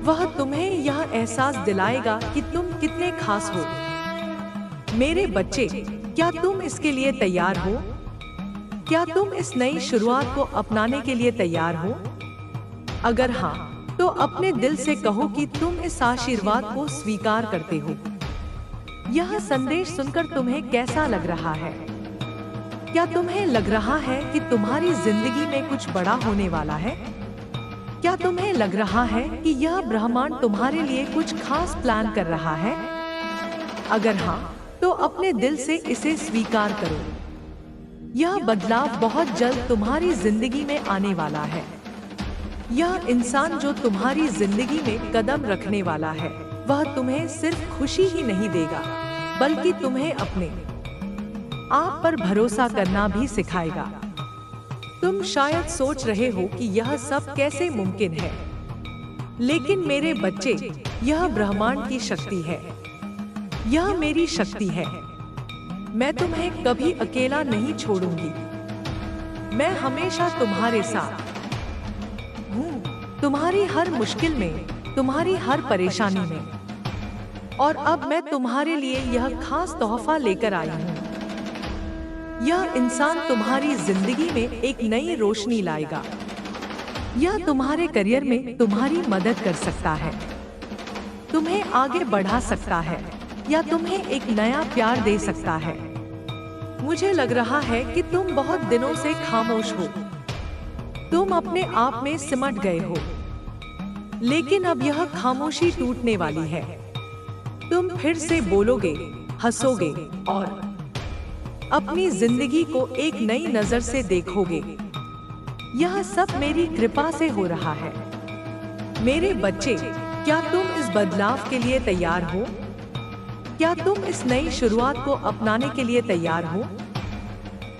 वह तुम्हें यह एहसास दिलाएगा कि तुम कितने खास हो। मेरे बच्चे, क्या तुम इसके लिए तैयार हो? क्या तुम इस नई शुरुआत को अपनाने के लिए तैयार हो? अगर हाँ, तो अपने दिल से कहो कि तुम इस आशीर्वाद को स्वीकार करते हो। यह संदेश सुनकर तुम्हें कैसा लग रहा है? क्या तुम्हें लग रहा है कि तुम्हारी जिंदगी में कुछ बड़ा होने वाला है? क्या तुम्हें लग रहा है कि यह ब्रह्मांड तुम्हारे लिए कुछ खास प्लान कर रहा है? अगर हाँ, तो अपने दिल से इसे स्वीकार करो। यह बदलाव बहुत जल्द तुम्हारी जिंदगी में आने वाला है। यह इंसान जो तुम्हारी जिंदगी में कदम रखने वाला है, वह तुम्हें सिर्फ खुशी ही नहीं देगा, बल्कि तुम्हें अपने आप पर भरोसा करना भी सिखाएगा। तुम शायद सोच रहे हो कि यह सब कैसे मुमकिन है, लेकिन मेरे बच्चे, यह ब्रह्मांड की शक्ति है। यह मेरी शक्ति है। मैं तुम्हें कभी अकेला नहीं छोड़ूंगी। मैं हमेशा तुम्हारे साथ हूँ, तुम्हारी हर मुश्किल में, तुम्हारी हर परेशानी में। और अब मैं तुम्हारे लिए यह खास तोहफा लेकर आई हूँ। यह इंसान तुम्हारी जिंदगी में एक नई रोशनी लाएगा। यह तुम्हारे करियर में तुम्हारी मदद कर सकता है, तुम्हें आगे बढ़ा सकता है, या तुम्हें एक नया प्यार दे सकता है। मुझे लग रहा है कि तुम बहुत दिनों से खामोश हो। तुम अपने आप में सिमट गए हो, लेकिन अब यह खामोशी टूटने वाली है। तुम फिर से बोलोगे, हंसोगे और अपनी जिंदगी को एक नई नजर से देखोगे। यह सब मेरी कृपा से हो रहा है। मेरे बच्चे, क्या तुम इस बदलाव के लिए तैयार हो? क्या तुम इस नई शुरुआत को अपनाने के लिए तैयार हो?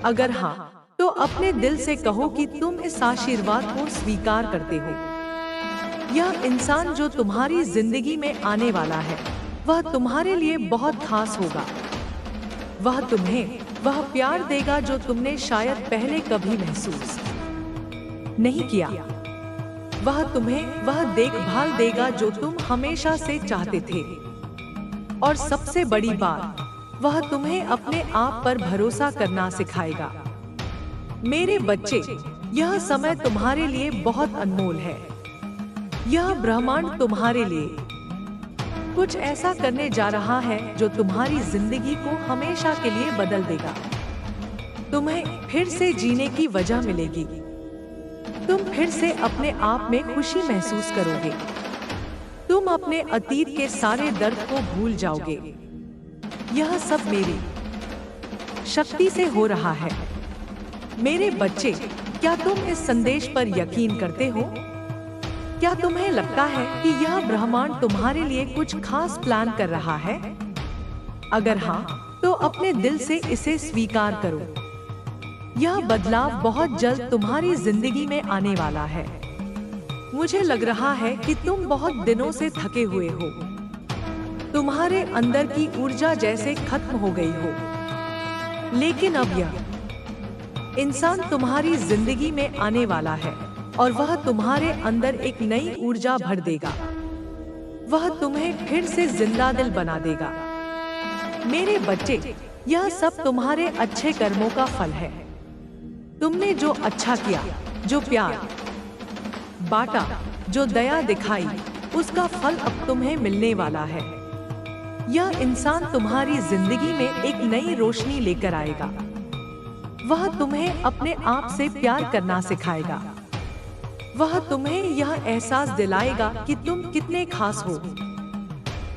अगर हाँ, तो अपने दिल से कहो कि तुम इस आशीर्वाद को स्वीकार करते हो। यह इंसान जो तुम्हारी जिंदगी में आने वाला है, वह तुम्हारे लिए बहुत खास होगा। वह तुम्हें वह प्यार देगा जो तुमने शायद पहले कभी महसूस नहीं किया। वह तुम्हें वह देखभाल देगा जो तुम हमेशा से चाहते थे। और सबसे बड़ी बात, वह तुम्हें अपने आप पर भरोसा करना सिखाएगा। मेरे बच्चे, यह समय तुम्हारे लिए बहुत अनमोल है। यह ब्रह्मांड तुम्हारे लिए कुछ ऐसा करने जा रहा है जो तुम्हारी जिंदगी को हमेशा के लिए बदल देगा। तुम्हें फिर से जीने की वजह मिलेगी। तुम फिर से अपने आप में खुशी महसूस करोगे। तुम अपने अतीत के सारे दर्द को भूल जाओगे। यह सब मेरी शक्ति से हो रहा है। मेरे बच्चे, क्या तुम इस संदेश पर यकीन करते हो? क्या तुम्हें लगता है कि यह ब्रह्मांड तुम्हारे लिए कुछ खास प्लान कर रहा है? अगर हाँ, तो अपने दिल से इसे स्वीकार करो। यह बदलाव बहुत जल्द तुम्हारी जिंदगी में आने वाला है। मुझे लग रहा है कि तुम बहुत दिनों से थके हुए हो। तुम्हारे अंदर की ऊर्जा जैसे खत्म हो गई हो। लेकिन अब यह इंसान तुम्हारी जिंदगी में आने वाला है और वह तुम्हारे अंदर एक नई ऊर्जा भर देगा। वह तुम्हें फिर से जिंदा दिल बना देगा। मेरे बच्चे, यह सब तुम्हारे अच्छे कर्मों का फल है। तुमने जो अच्छा किया, जो प्यार बांटा, जो दया दिखाई, उसका फल अब तुम्हें मिलने वाला है। यह इंसान तुम्हारी जिंदगी में एक नई रोशनी लेकर आएगा। वह तुम्हें अपने आप से प्यार करना सिखाएगा। वह तुम्हें यह एहसास दिलाएगा कि तुम कितने खास हो।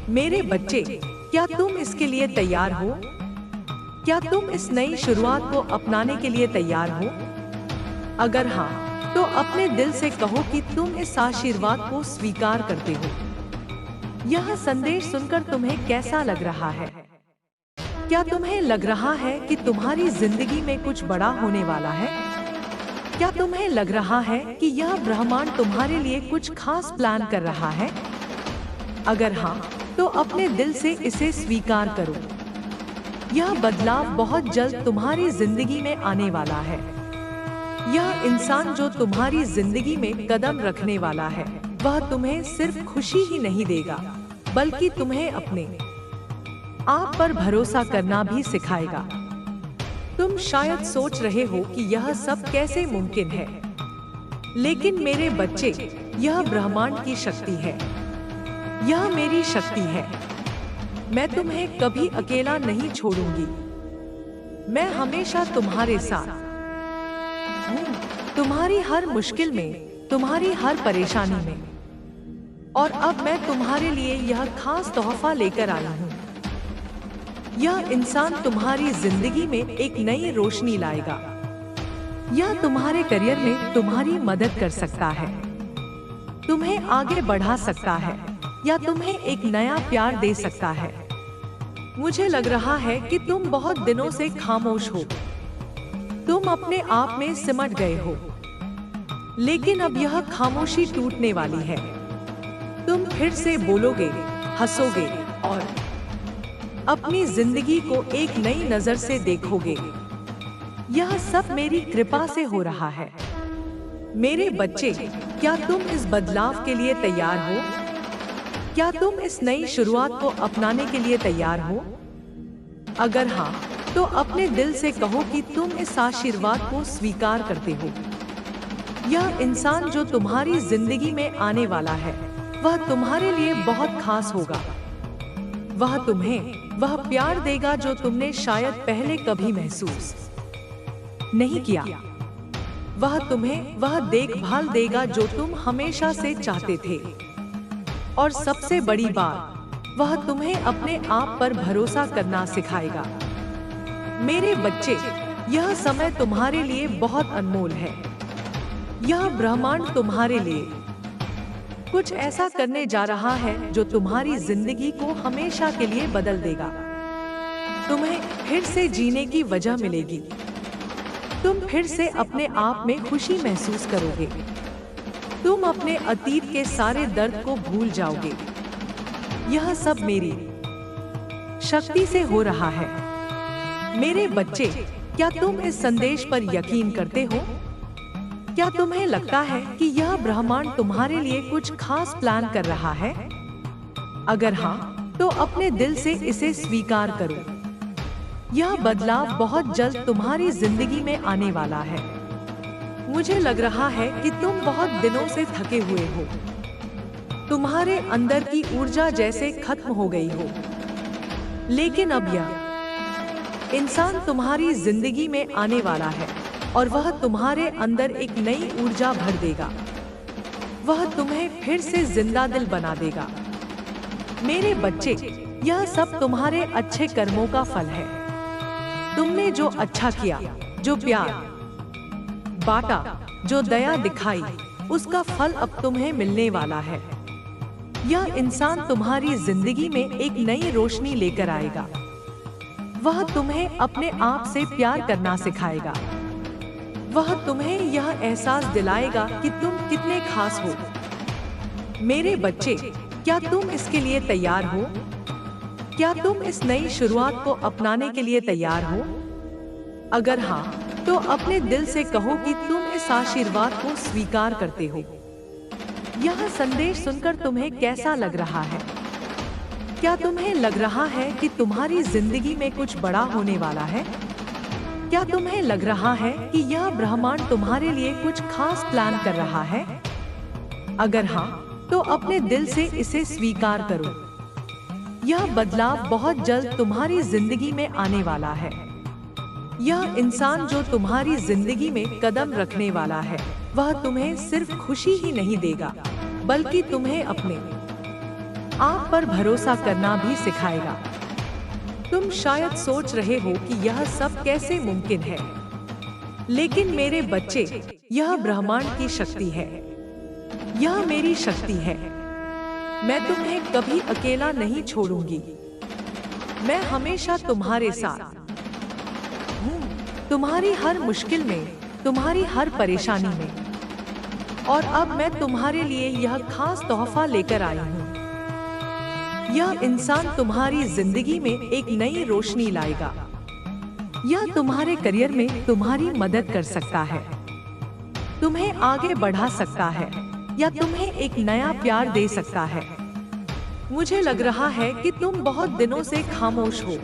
मेरे बच्चे, क्या तुम इसके लिए तैयार हो? क्या तुम इस नई शुरुआत को अपनाने के लिए तैयार हो? अगर हाँ, तो अपने दिल से कहो कि तुम इस आशीर्वाद को स्वीकार करते हो। यह संदेश सुनकर तुम्हें कैसा लग रहा है? क्या तुम्हें लग रहा है कि तुम्हारी जिंदगी में कुछ बड़ा होने वाला है? क्या तुम्हें लग रहा है कि यह ब्रह्मांड तुम्हारे लिए कुछ खास प्लान कर रहा है? अगर हाँ, तो अपने दिल से इसे स्वीकार करो। यह बदलाव बहुत जल्द तुम्हारी जिंदगी में आने वाला है। यह इंसान जो तुम्हारी जिंदगी में कदम रखने वाला है, वह तुम्हें सिर्फ खुशी ही नहीं देगा, बल्कि तुम्हें अपने आप पर भरोसा करना भी सिखाएगा। तुम शायद सोच रहे हो कि यह सब कैसे मुमकिन है, लेकिन मेरे बच्चे, यह ब्रह्मांड की शक्ति है। यह मेरी शक्ति है। मैं तुम्हें कभी अकेला नहीं छोड़ूंगी। मैं हमेशा तुम्हारे साथ हूँ, तुम्हारी हर मुश्किल में, तुम्हारी हर परेशानी में। और अब मैं तुम्हारे लिए यह खास तोहफा लेकर आई हूँ। यह इंसान तुम्हारी जिंदगी में एक नई रोशनी लाएगा। यह तुम्हारे करियर में तुम्हारी मदद कर सकता है, तुम्हें आगे बढ़ा सकता है, या तुम्हें एक नया प्यार दे सकता है। मुझे लग रहा है कि तुम बहुत दिनों से खामोश हो। तुम अपने आप में सिमट गए हो, लेकिन अब यह खामोशी टूटने वाली है। तुम फिर से बोलोगे, हंसोगे और अपनी जिंदगी को एक नई नजर से देखोगे। यह सब मेरी कृपा से हो रहा है। मेरे बच्चे, क्या तुम इस बदलाव के लिए तैयार हो? क्या तुम इस नई शुरुआत को अपनाने के लिए तैयार हो? अगर हाँ, तो अपने दिल से कहो कि तुम इस आशीर्वाद को स्वीकार करते हो। यह इंसान जो तुम्हारी जिंदगी में आने वाला है, वह तुम्हारे लिए बहुत खास होगा। वह तुम्हें वह प्यार देगा जो तुमने शायद पहले कभी महसूस नहीं किया। वह तुम्हें वह देखभाल देगा जो तुम हमेशा से चाहते थे। और सबसे बड़ी बात, वह तुम्हें अपने आप पर भरोसा करना सिखाएगा। मेरे बच्चे, यह समय तुम्हारे लिए बहुत अनमोल है। यह ब्रह्मांड तुम्हारे लिए कुछ ऐसा करने जा रहा है जो तुम्हारी जिंदगी को हमेशा के लिए बदल देगा। तुम्हें फिर से जीने की वजह मिलेगी। तुम फिर से अपने आप में खुशी महसूस करोगे। तुम अपने अतीत के सारे दर्द को भूल जाओगे। यह सब मेरी शक्ति से हो रहा है। मेरे बच्चे, क्या तुम इस संदेश पर यकीन करते हो? क्या तुम्हें लगता है कि यह ब्रह्मांड तुम्हारे लिए कुछ खास प्लान कर रहा है? अगर हाँ, तो अपने दिल से इसे स्वीकार करो। यह बदलाव बहुत जल्द तुम्हारी जिंदगी में आने वाला है। मुझे लग रहा है कि तुम बहुत दिनों से थके हुए हो। तुम्हारे अंदर की ऊर्जा जैसे खत्म हो गई हो। लेकिन अब यह इंसान तुम्हारी जिंदगी में आने वाला है और वह तुम्हारे अंदर एक नई ऊर्जा भर देगा। वह तुम्हें फिर से जिंदा दिल बना देगा। मेरे बच्चे, यह सब तुम्हारे अच्छे कर्मों का फल है। तुमने जो अच्छा किया, जो प्यार बांटा, जो दया दिखाई, उसका फल अब तुम्हें मिलने वाला है। यह इंसान तुम्हारी जिंदगी में एक नई रोशनी लेकर आएगा। वह तुम्हें अपने आप से प्यार करना सिखाएगा। वह तुम्हें यह एहसास दिलाएगा कि तुम कितने खास हो। मेरे बच्चे, क्या तुम इसके लिए तैयार हो? क्या तुम इस नई शुरुआत को अपनाने के लिए तैयार हो? अगर हाँ, तो अपने दिल से कहो कि तुम इस आशीर्वाद को स्वीकार करते हो। यह संदेश सुनकर तुम्हें कैसा लग रहा है? क्या तुम्हें लग रहा है कि तुम्हारी जिंदगी में कुछ बड़ा होने वाला है? क्या तुम्हें लग रहा है कि यह ब्रह्मांड तुम्हारे लिए कुछ खास प्लान कर रहा है? अगर हाँ, तो अपने दिल से इसे स्वीकार करो। यह बदलाव बहुत जल्द तुम्हारी जिंदगी में आने वाला है। यह इंसान जो तुम्हारी जिंदगी में कदम रखने वाला है, वह तुम्हें सिर्फ खुशी ही नहीं देगा, बल्कि तुम्हें अपने आप पर भरोसा करना भी सिखाएगा। तुम शायद सोच रहे हो कि यह सब कैसे मुमकिन है, लेकिन मेरे बच्चे, यह ब्रह्मांड की शक्ति है। यह मेरी शक्ति है। मैं तुम्हें कभी अकेला नहीं छोड़ूंगी। मैं हमेशा तुम्हारे साथ हूँ, तुम्हारी हर मुश्किल में, तुम्हारी हर परेशानी में। और अब मैं तुम्हारे लिए यह खास तोहफा लेकर आई हूँ। यह इंसान तुम्हारी जिंदगी में एक नई रोशनी लाएगा। यह तुम्हारे करियर में तुम्हारी मदद कर सकता है, तुम्हें आगे बढ़ा सकता है, या तुम्हें एक नया प्यार दे सकता है। मुझे लग रहा है कि तुम बहुत दिनों से खामोश हो।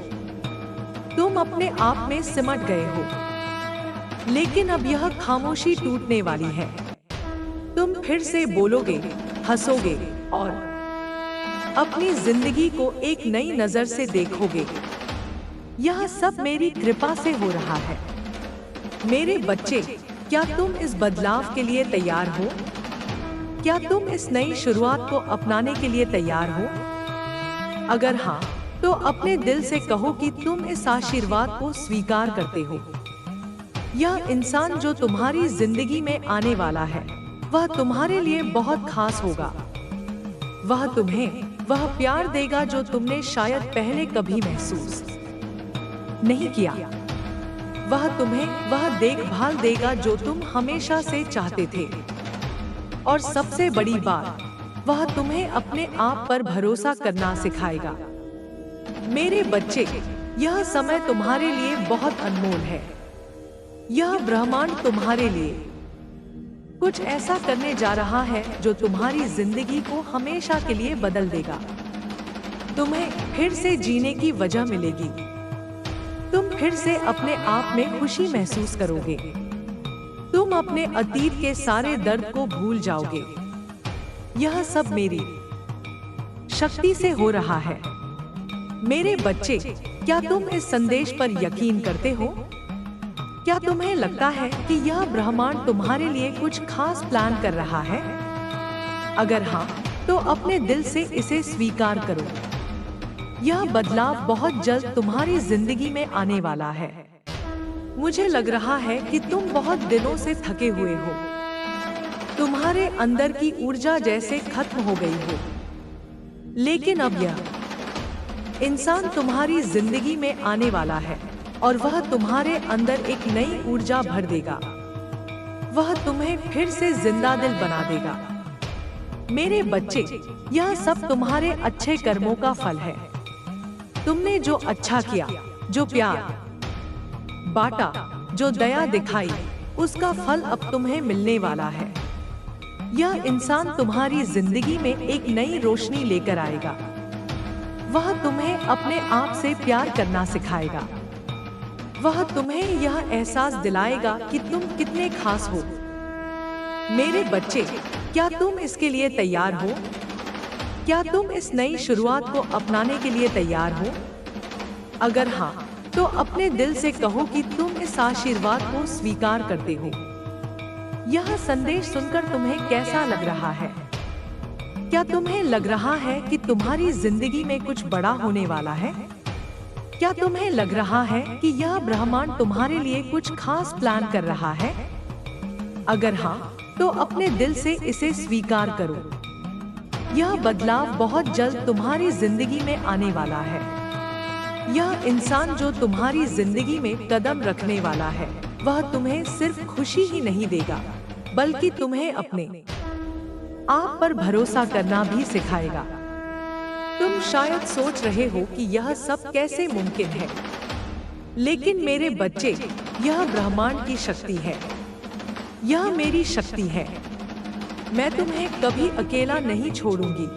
तुम अपने आप में सिमट गए हो, लेकिन अब यह खामोशी टूटने वाली है। तुम फिर से बोलोगे, हंसोगे और अपनी जिंदगी को एक नई नजर से देखोगे। यह सब मेरी कृपा से हो रहा है। मेरे बच्चे, क्या तुम इस बदलाव के लिए तैयार हो? क्या तुम इस नई शुरुआत को अपनाने के लिए तैयार हो? अगर हाँ, तो अपने दिल से कहो कि तुम इस आशीर्वाद को स्वीकार करते हो। यह इंसान जो तुम्हारी जिंदगी में आने वाला है, वह तुम्हारे लिए बहुत खास होगा। वह तुम्हें वह प्यार देगा जो तुमने शायद पहले कभी महसूस नहीं किया। वह तुम्हें वह देखभाल देगा जो तुम हमेशा से चाहते थे। और सबसे बड़ी बात, वह तुम्हें अपने आप पर भरोसा करना सिखाएगा। मेरे बच्चे, यह समय तुम्हारे लिए बहुत अनमोल है। यह ब्रह्मांड तुम्हारे लिए कुछ ऐसा करने जा रहा है जो तुम्हारी जिंदगी को हमेशा के लिए बदल देगा। तुम्हें फिर से जीने की वजह मिलेगी। तुम फिर से अपने आप में खुशी महसूस करोगे। तुम अपने अतीत के सारे दर्द को भूल जाओगे। यह सब मेरी शक्ति से हो रहा है। मेरे बच्चे, क्या तुम इस संदेश पर यकीन करते हो? क्या तुम्हें लगता है कि यह ब्रह्मांड तुम्हारे लिए कुछ खास प्लान कर रहा है? अगर हाँ, तो अपने दिल से इसे स्वीकार करो। यह बदलाव बहुत जल्द तुम्हारी जिंदगी में आने वाला है। मुझे लग रहा है कि तुम बहुत दिनों से थके हुए हो। तुम्हारे अंदर की ऊर्जा जैसे खत्म हो गई हो। लेकिन अब यह इंसान तुम्हारी जिंदगी में आने वाला है और वह तुम्हारे अंदर एक नई ऊर्जा भर देगा। वह तुम्हें फिर से जिंदा दिल बना देगा। मेरे बच्चे, यह सब तुम्हारे अच्छे कर्मों का फल है। तुमने जो अच्छा किया, जो प्यार बांटा, जो दया दिखाई, उसका फल अब तुम्हें मिलने वाला है। यह इंसान तुम्हारी जिंदगी में एक नई रोशनी लेकर आएगा। वह तुम्हें अपने आप से प्यार करना सिखाएगा। वह तुम्हें यह एहसास दिलाएगा कि तुम कितने खास हो। मेरे बच्चे, क्या तुम इसके लिए तैयार हो? क्या तुम इस नई शुरुआत को अपनाने के लिए तैयार हो? अगर हाँ, तो अपने दिल से कहो कि तुम इस आशीर्वाद को स्वीकार करते हो। यह संदेश सुनकर तुम्हें कैसा लग रहा है? क्या तुम्हें लग रहा है कि तुम्हारी जिंदगी में कुछ बड़ा होने वाला है? क्या तुम्हें लग रहा है कि यह ब्रह्मांड तुम्हारे लिए कुछ खास प्लान कर रहा है? अगर हाँ, तो अपने दिल से इसे स्वीकार करो। यह बदलाव बहुत जल्द तुम्हारी जिंदगी में आने वाला है। यह इंसान जो तुम्हारी जिंदगी में कदम रखने वाला है, वह तुम्हें सिर्फ खुशी ही नहीं देगा, बल्कि तुम्हें अपने आप पर भरोसा करना भी सिखाएगा। तुम शायद सोच रहे हो कि यह सब कैसे मुमकिन है, लेकिन मेरे बच्चे, यह ब्रह्मांड की शक्ति है। यह मेरी शक्ति है। मैं तुम्हें कभी अकेला नहीं छोड़ूंगी।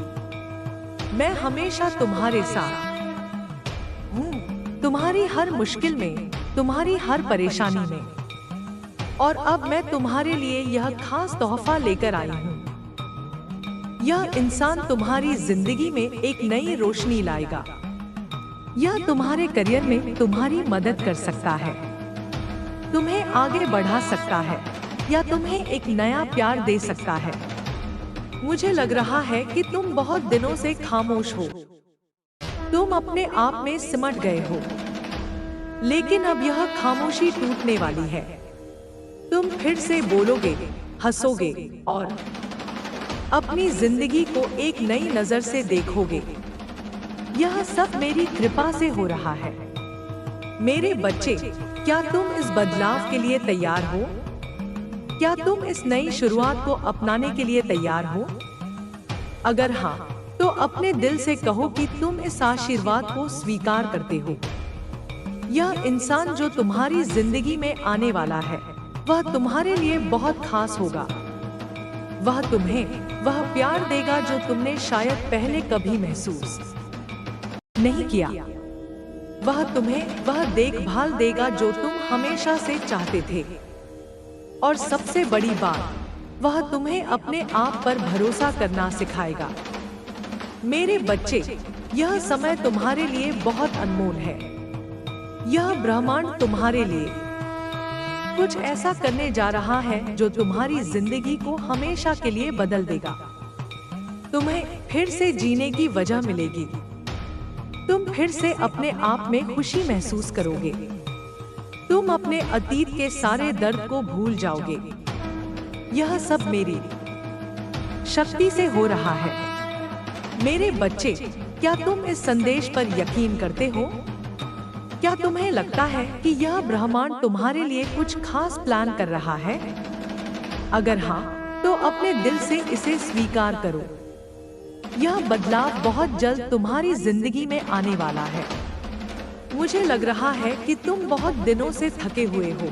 मैं हमेशा तुम्हारे साथ हूँ, तुम्हारी हर मुश्किल में, तुम्हारी हर परेशानी में। और अब मैं तुम्हारे लिए यह खास तोहफा लेकर आई हूँ। यह इंसान तुम्हारी जिंदगी में एक नई रोशनी लाएगा। यह तुम्हारे करियर में तुम्हारी मदद कर सकता है, तुम्हें आगे बढ़ा सकता है या तुम्हें एक नया प्यार दे सकता है। मुझे लग रहा है कि तुम बहुत दिनों से खामोश हो, तुम अपने आप में सिमट गए हो, लेकिन अब यह खामोशी टूटने वाली है। तुम फिर से बोलोगे, हंसोगे और अपनी जिंदगी को एक नई नजर से देखोगे। यह सब मेरी कृपा से हो रहा है। मेरे बच्चे, क्या तुम इस बदलाव के लिए तैयार हो? क्या तुम इस नई शुरुआत को अपनाने के लिए तैयार हो? अगर हाँ, तो अपने दिल से कहो कि तुम इस आशीर्वाद को स्वीकार करते हो। यह इंसान जो तुम्हारी जिंदगी में आने वाला है, वह तुम्हारे लिए बहुत खास होगा। वह तुम्हें वह प्यार देगा जो तुमने शायद पहले कभी महसूस नहीं किया। वह तुम्हें वह देखभाल देगा जो तुम हमेशा से चाहते थे। और सबसे बड़ी बात, वह तुम्हें अपने आप पर भरोसा करना सिखाएगा। मेरे बच्चे, यह समय तुम्हारे लिए बहुत अनमोल है। यह ब्रह्मांड तुम्हारे लिए कुछ ऐसा करने जा रहा है जो तुम्हारी जिंदगी को हमेशा के लिए बदल देगा। तुम्हें फिर से जीने की वजह मिलेगी। तुम फिर से अपने आप में खुशी महसूस करोगे। तुम अपने अतीत के सारे दर्द को भूल जाओगे। यह सब मेरी शक्ति से हो रहा है। मेरे बच्चे, क्या तुम इस संदेश पर यकीन करते हो? क्या तुम्हें लगता है कि यह ब्रह्मांड तुम्हारे लिए कुछ खास प्लान कर रहा है? अगर हाँ, तो अपने दिल से इसे स्वीकार करो। यह बदलाव बहुत जल्द तुम्हारी जिंदगी में आने वाला है। मुझे लग रहा है कि तुम बहुत दिनों से थके हुए हो।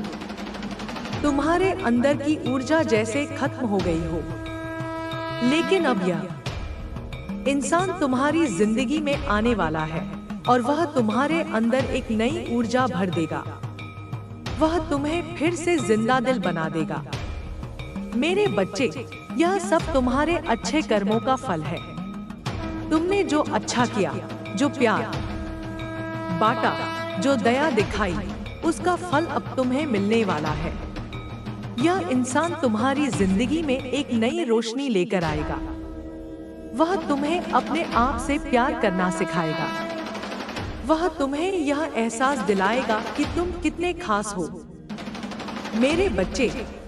तुम्हारे अंदर की ऊर्जा जैसे खत्म हो गई हो। लेकिन अब यह इंसान तुम्हारी जिंदगी में आने वाला है और वह तुम्हारे अंदर एक नई ऊर्जा भर देगा। वह तुम्हें फिर से जिंदा दिल बना देगा। मेरे बच्चे, यह सब तुम्हारे अच्छे कर्मों का फल है। तुमने जो अच्छा किया, जो प्यार बांटा, जो दया दिखाई, उसका फल अब तुम्हें मिलने वाला है। यह इंसान तुम्हारी जिंदगी में एक नई रोशनी लेकर आएगा। वह तुम्हें अपने आप से प्यार करना सिखाएगा। वह तुम्हें यह एहसास दिलाएगा कि तुम कितने खास हो। मेरे बच्चे,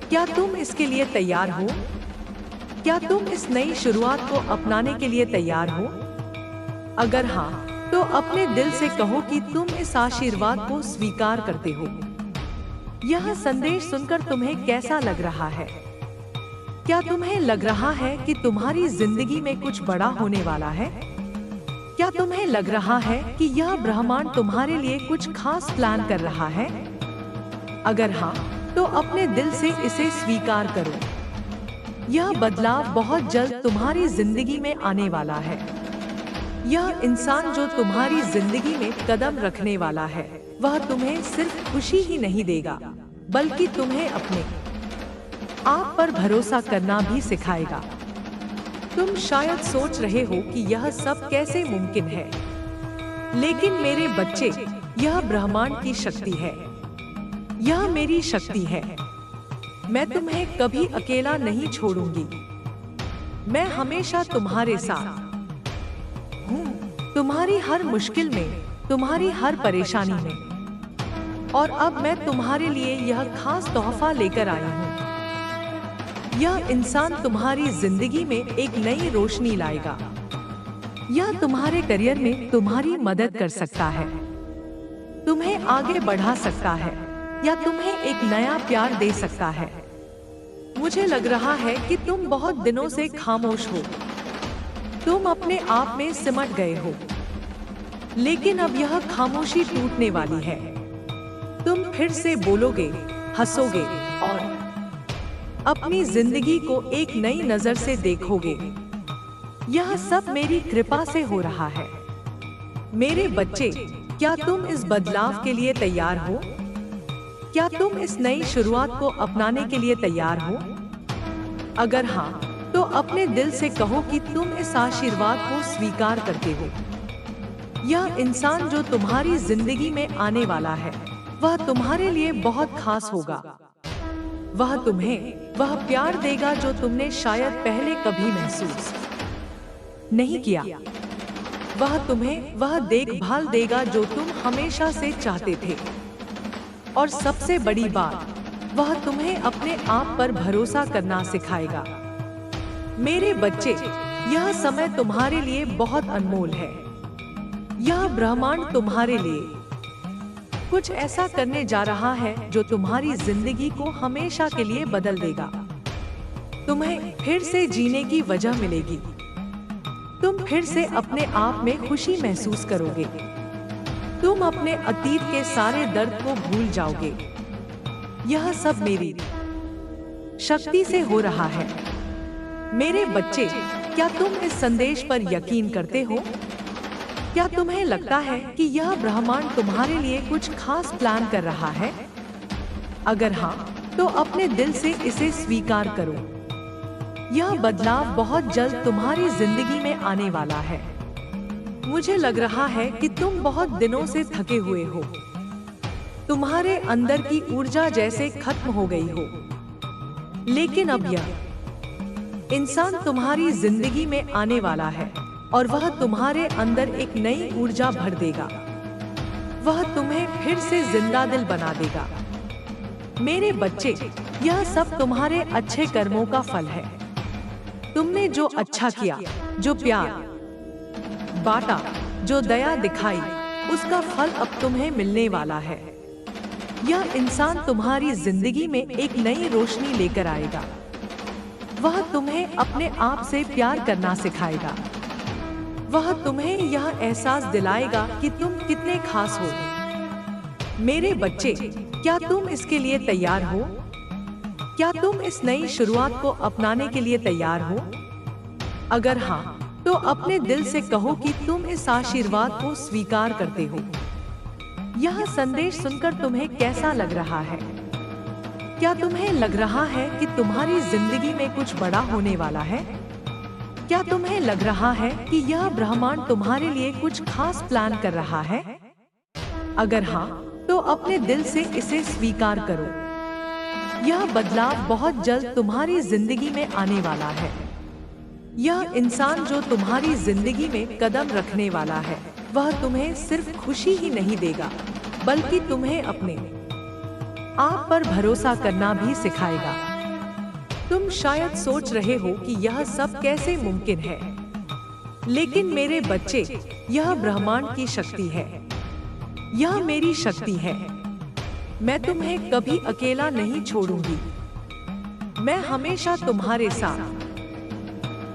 क्या तुम इसके लिए तैयार हो? क्या तुम इस नई शुरुआत को अपनाने के लिए तैयार हो? अगर हाँ, तो अपने दिल से कहो कि तुम इस आशीर्वाद को स्वीकार करते हो। यह संदेश सुनकर तुम्हें कैसा लग रहा है? क्या तुम्हें लग रहा है कि तुम्हारी जिंदगी में कुछ बड़ा होने वाला है? क्या तुम्हें लग रहा है कि यह ब्रह्मांड तुम्हारे लिए कुछ खास प्लान कर रहा है? अगर हाँ, तो अपने दिल से इसे स्वीकार करो। यह बदलाव बहुत जल्द तुम्हारी जिंदगी में आने वाला है। यह इंसान जो तुम्हारी जिंदगी में कदम रखने वाला है, वह तुम्हें सिर्फ खुशी ही नहीं देगा, बल्कि तुम्हें अपने आप पर भरोसा करना भी सिखाएगा। तुम शायद सोच रहे हो कि यह सब कैसे मुमकिन है, लेकिन मेरे बच्चे, यह ब्रह्मांड की शक्ति है। यह मेरी शक्ति है। मैं तुम्हें कभी अकेला नहीं छोड़ूंगी। मैं हमेशा तुम्हारे साथ हूँ, तुम्हारी हर मुश्किल में, तुम्हारी हर परेशानी में। और अब मैं तुम्हारे लिए यह खास तोहफा लेकर आई हूँ। यह इंसान तुम्हारी जिंदगी में एक नई रोशनी लाएगा। यह तुम्हारे करियर में तुम्हारी मदद कर सकता है, तुम्हें आगे बढ़ा सकता है या तुम्हें एक नया प्यार दे सकता है। मुझे लग रहा है कि तुम बहुत दिनों से खामोश हो। तुम अपने आप में सिमट गए हो, लेकिन अब यह खामोशी टूटने वाली है। तुम फिर से बोलोगे, हंसोगे और अपनी जिंदगी को एक नई नजर से देखोगे। यह सब मेरी कृपा से हो रहा है। मेरे बच्चे, क्या तुम इस बदलाव के लिए तैयार हो? क्या तुम इस नई शुरुआत को अपनाने के लिए तैयार हो? अगर हाँ, तो अपने दिल से कहो कि तुम इस आशीर्वाद को स्वीकार करते हो। यह इंसान जो तुम्हारी जिंदगी में आने वाला है, वह तुम्हारे लिए बहुत खास होगा। वह तुम्हें वह प्यार देगा जो तुमने शायद पहले कभी महसूस नहीं किया। वह तुम्हें वह देखभाल देगा जो तुम हमेशा से चाहते थे। और सबसे बड़ी बात, वह तुम्हें अपने आप पर भरोसा करना सिखाएगा। मेरे बच्चे, यह समय तुम्हारे लिए बहुत अनमोल है। यह ब्रह्मांड तुम्हारे लिए कुछ ऐसा करने जा रहा है जो तुम्हारी जिंदगी को हमेशा के लिए बदल देगा। तुम्हें फिर से जीने की वजह मिलेगी। तुम फिर से अपने आप में खुशी महसूस करोगे। तुम अपने अतीत के सारे दर्द को भूल जाओगे। यह सब मेरी शक्ति से हो रहा है। मेरे बच्चे, क्या तुम इस संदेश पर यकीन करते हो? क्या तुम्हें लगता है कि यह ब्रह्मांड तुम्हारे लिए कुछ खास प्लान कर रहा है? अगर हाँ, तो अपने दिल से इसे स्वीकार करो। यह बदलाव बहुत जल्द तुम्हारी जिंदगी में आने वाला है। मुझे लग रहा है कि तुम बहुत दिनों से थके हुए हो। तुम्हारे अंदर की ऊर्जा जैसे खत्म हो गई हो। लेकिन अब यह इंसान तुम्हारी जिंदगी में आने वाला है और वह तुम्हारे अंदर एक नई ऊर्जा भर देगा। वह तुम्हें फिर से जिंदा दिल बना देगा। मेरे बच्चे, यह सब तुम्हारे अच्छे कर्मों का फल है। तुमने जो अच्छा किया, जो प्यार बांटा, जो दया दिखाई, उसका फल अब तुम्हें मिलने वाला है। यह इंसान तुम्हारी जिंदगी में एक नई रोशनी लेकर आएगा। वह तुम्हें अपने आप से प्यार करना सिखाएगा। वह तुम्हें यह एहसास दिलाएगा कि तुम कितने खास हो। मेरे बच्चे, क्या तुम इसके लिए तैयार हो? क्या तुम इस नई शुरुआत को अपनाने के लिए तैयार हो? अगर हाँ, तो अपने दिल से कहो कि तुम इस आशीर्वाद को स्वीकार करते हो। यह संदेश सुनकर तुम्हें कैसा लग रहा है? क्या तुम्हें लग रहा है कि तुम्हारी जिंदगी में कुछ बड़ा होने वाला है? क्या तुम्हें लग रहा है कि यह ब्रह्मांड तुम्हारे लिए कुछ खास प्लान कर रहा है? अगर हाँ, तो अपने दिल से इसे स्वीकार करो। यह बदलाव बहुत जल्द तुम्हारी जिंदगी में आने वाला है। यह इंसान जो तुम्हारी जिंदगी में कदम रखने वाला है, वह तुम्हें सिर्फ खुशी ही नहीं देगा, बल्कि तुम्हें अपने आप पर भरोसा करना भी सिखाएगा। तुम शायद सोच रहे हो कि यह सब कैसे मुमकिन है, लेकिन मेरे बच्चे, यह ब्रह्मांड की शक्ति है। यह मेरी शक्ति है। मैं तुम्हें कभी अकेला नहीं छोड़ूंगी। मैं हमेशा तुम्हारे साथ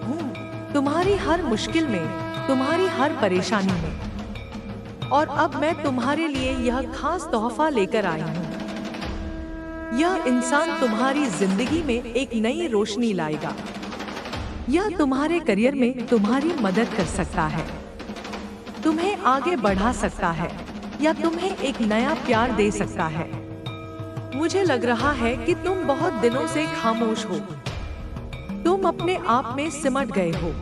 हूँ, तुम्हारी हर मुश्किल में, तुम्हारी हर परेशानी में। और अब मैं तुम्हारे लिए यह खास तोहफा लेकर आई हूँ। यह इंसान तुम्हारी जिंदगी में एक नई रोशनी लाएगा। यह तुम्हारे करियर में तुम्हारी मदद कर सकता है, तुम्हें आगे बढ़ा सकता है, या तुम्हें एक नया प्यार दे सकता है। मुझे लग रहा है कि तुम बहुत दिनों से खामोश हो। तुम अपने आप में सिमट गए हो,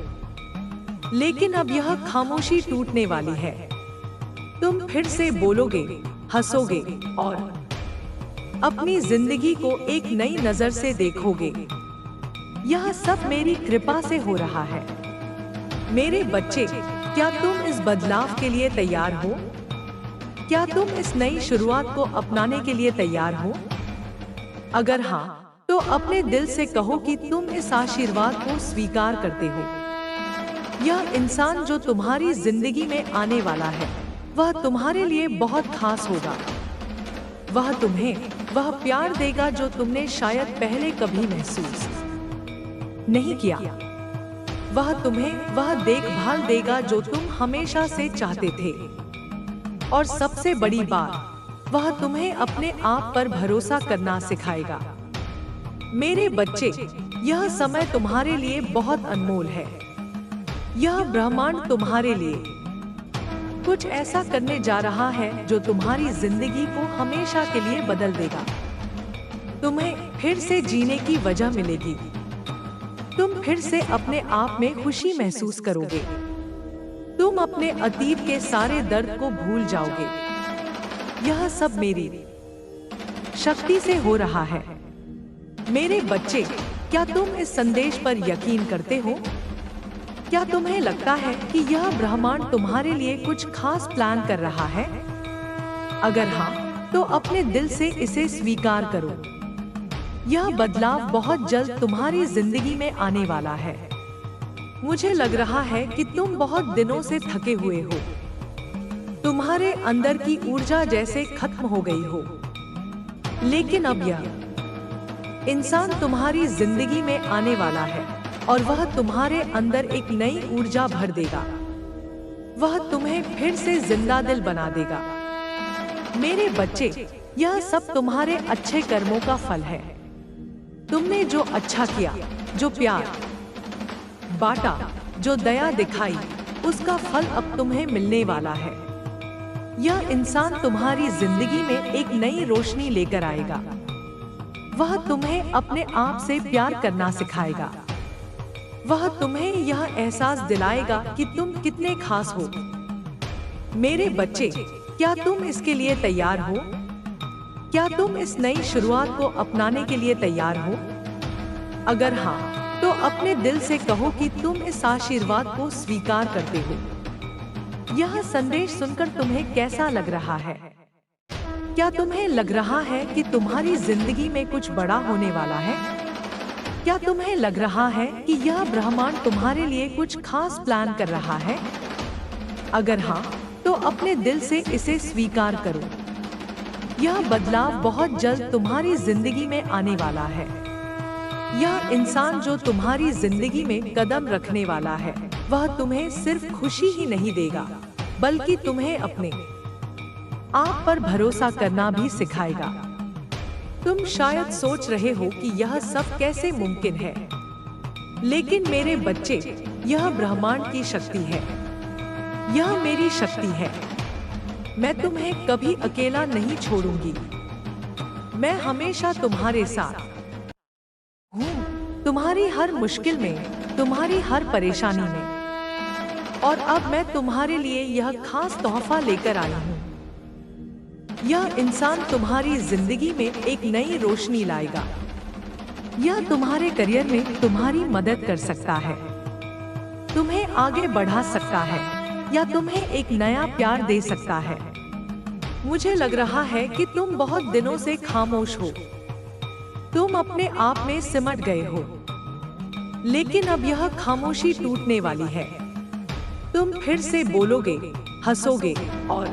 लेकिन अब यह खामोशी टूटने वाली है। तुम फिर से बोलोगे, हंसोगे और अपनी जिंदगी को एक नई नजर से देखोगे। यह सब मेरी कृपा से हो रहा है। मेरे बच्चे, क्या तुम इस बदलाव के लिए तैयार हो? क्या तुम इस नई शुरुआत को अपनाने के लिए तैयार हो? अगर हाँ, तो अपने दिल से कहो कि तुम इस आशीर्वाद को स्वीकार करते हो। यह इंसान जो तुम्हारी जिंदगी में आने वाला है, वह तुम्हारे लिए बहुत खास होगा। वह तुम्हें वह प्यार देगा जो तुमने शायद पहले कभी महसूस नहीं किया। वह तुम्हें वह देखभाल देगा जो तुम हमेशा से चाहते थे। और सबसे बड़ी बात, वह तुम्हें अपने आप पर भरोसा करना सिखाएगा। मेरे बच्चे, यह समय तुम्हारे लिए बहुत अनमोल है। यह ब्रह्मांड तुम्हारे लिए कुछ ऐसा करने जा रहा है जो तुम्हारी जिंदगी को हमेशा के लिए बदल देगा। तुम्हें फिर से जीने की वजह मिलेगी। तुम फिर से अपने आप में खुशी महसूस करोगे। तुम अपने अतीत के सारे दर्द को भूल जाओगे। यह सब मेरी शक्ति से हो रहा है। मेरे बच्चे, क्या तुम इस संदेश पर यकीन करते हो? क्या तुम्हें लगता है कि यह ब्रह्मांड तुम्हारे लिए कुछ खास प्लान कर रहा है? अगर हाँ, तो अपने दिल से इसे स्वीकार करो। यह बदलाव बहुत जल्द तुम्हारी जिंदगी में आने वाला है। मुझे लग रहा है कि तुम बहुत दिनों से थके हुए हो। तुम्हारे अंदर की ऊर्जा जैसे खत्म हो गई हो। लेकिन अब यह इंसान तुम्हारी जिंदगी में आने वाला है और वह तुम्हारे अंदर एक नई ऊर्जा भर देगा। वह तुम्हें फिर से जिंदा दिल बना देगा। मेरे बच्चे, यह सब तुम्हारे अच्छे कर्मों का फल है। तुमने जो अच्छा किया, जो प्यार बांटा, जो दया दिखाई, उसका फल अब तुम्हें मिलने वाला है। यह इंसान तुम्हारी जिंदगी में एक नई रोशनी लेकर आएगा। वह तुम्हें अपने आप से प्यार करना सिखाएगा। वह तुम्हें यह एहसास दिलाएगा कि तुम कितने खास हो। मेरे बच्चे, क्या तुम इसके लिए तैयार हो? क्या तुम इस नई शुरुआत को अपनाने के लिए तैयार हो? अगर हाँ, तो अपने दिल से कहो कि तुम इस आशीर्वाद को स्वीकार करते हो। यह संदेश सुनकर तुम्हें कैसा लग रहा है? क्या तुम्हें लग रहा है कि तुम्हारी जिंदगी में कुछ बड़ा होने वाला है? क्या तुम्हें लग रहा है कि यह ब्रह्मांड तुम्हारे लिए कुछ खास प्लान कर रहा है? अगर हाँ, तो अपने दिल से इसे स्वीकार करो। यह बदलाव बहुत जल्द तुम्हारी जिंदगी में आने वाला है। यह इंसान जो तुम्हारी जिंदगी में कदम रखने वाला है, वह तुम्हें सिर्फ खुशी ही नहीं देगा, बल्कि तुम्हें अपने आप पर भरोसा करना भी सिखाएगा। तुम शायद सोच रहे हो कि यह सब कैसे मुमकिन है, लेकिन मेरे बच्चे, यह ब्रह्मांड की शक्ति है। यह मेरी शक्ति है। मैं तुम्हें कभी अकेला नहीं छोड़ूंगी। मैं हमेशा तुम्हारे साथ हूँ, तुम्हारी हर मुश्किल में, तुम्हारी हर परेशानी में। और अब मैं तुम्हारे लिए यह खास तोहफा लेकर आई हूँ। यह इंसान तुम्हारी जिंदगी में एक नई रोशनी लाएगा। यह तुम्हारे करियर में तुम्हारी मदद कर सकता है, तुम्हें आगे बढ़ा सकता है, या तुम्हें एक नया प्यार दे सकता है। मुझे लग रहा है कि तुम बहुत दिनों से खामोश हो। तुम अपने आप में सिमट गए हो, लेकिन अब यह खामोशी टूटने वाली है। तुम फिर से बोलोगे, हंसोगे और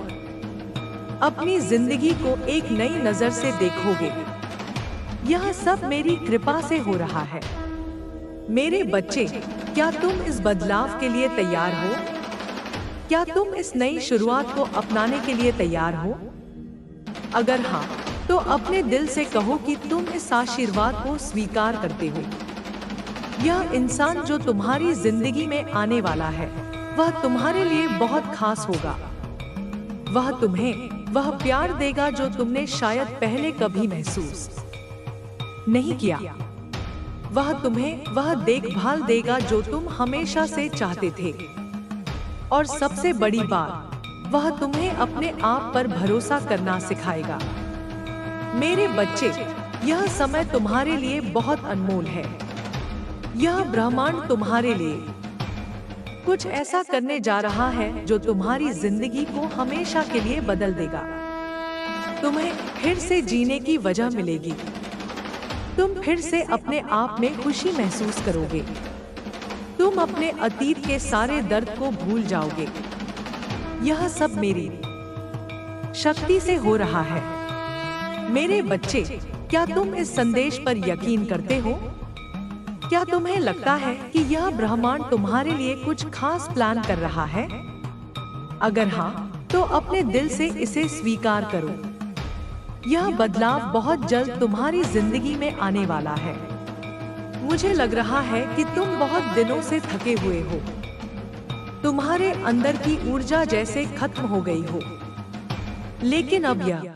अपनी जिंदगी को एक नई नजर से देखोगे। यह सब मेरी कृपा से हो रहा है। मेरे बच्चे, क्या तुम इस बदलाव के लिए तैयार हो? क्या तुम इस नई शुरुआत को अपनाने के लिए तैयार हो? अगर हाँ, तो अपने दिल से कहो कि तुम इस आशीर्वाद को स्वीकार करते हो। यह इंसान जो तुम्हारी जिंदगी में आने वाला है, वह तुम्हारे लिए बहुत खास होगा। वह तुम्हें वह प्यार देगा जो तुमने शायद पहले कभी महसूस नहीं किया। वह तुम्हें वह देखभाल देगा जो तुम हमेशा से चाहते थे। और सबसे बड़ी बात, वह तुम्हें अपने आप पर भरोसा करना सिखाएगा। मेरे बच्चे, यह समय तुम्हारे लिए बहुत अनमोल है। यह ब्रह्मांड तुम्हारे लिए कुछ ऐसा करने जा रहा है जो तुम्हारी जिंदगी को हमेशा के लिए बदल देगा। तुम्हें फिर से जीने की वजह मिलेगी। तुम फिर से अपने आप में खुशी महसूस करोगे। तुम अपने अतीत के सारे दर्द को भूल जाओगे। यह सब मेरी शक्ति से हो रहा है। मेरे बच्चे, क्या तुम इस संदेश पर यकीन करते हो? क्या तुम्हें लगता है कि यह ब्रह्मांड तुम्हारे लिए कुछ खास प्लान कर रहा है? अगर हाँ, तो अपने दिल से इसे स्वीकार करो। यह बदलाव बहुत जल्द तुम्हारी जिंदगी में आने वाला है। मुझे लग रहा है कि तुम बहुत दिनों से थके हुए हो। तुम्हारे अंदर की ऊर्जा जैसे खत्म हो गई हो। लेकिन अब यह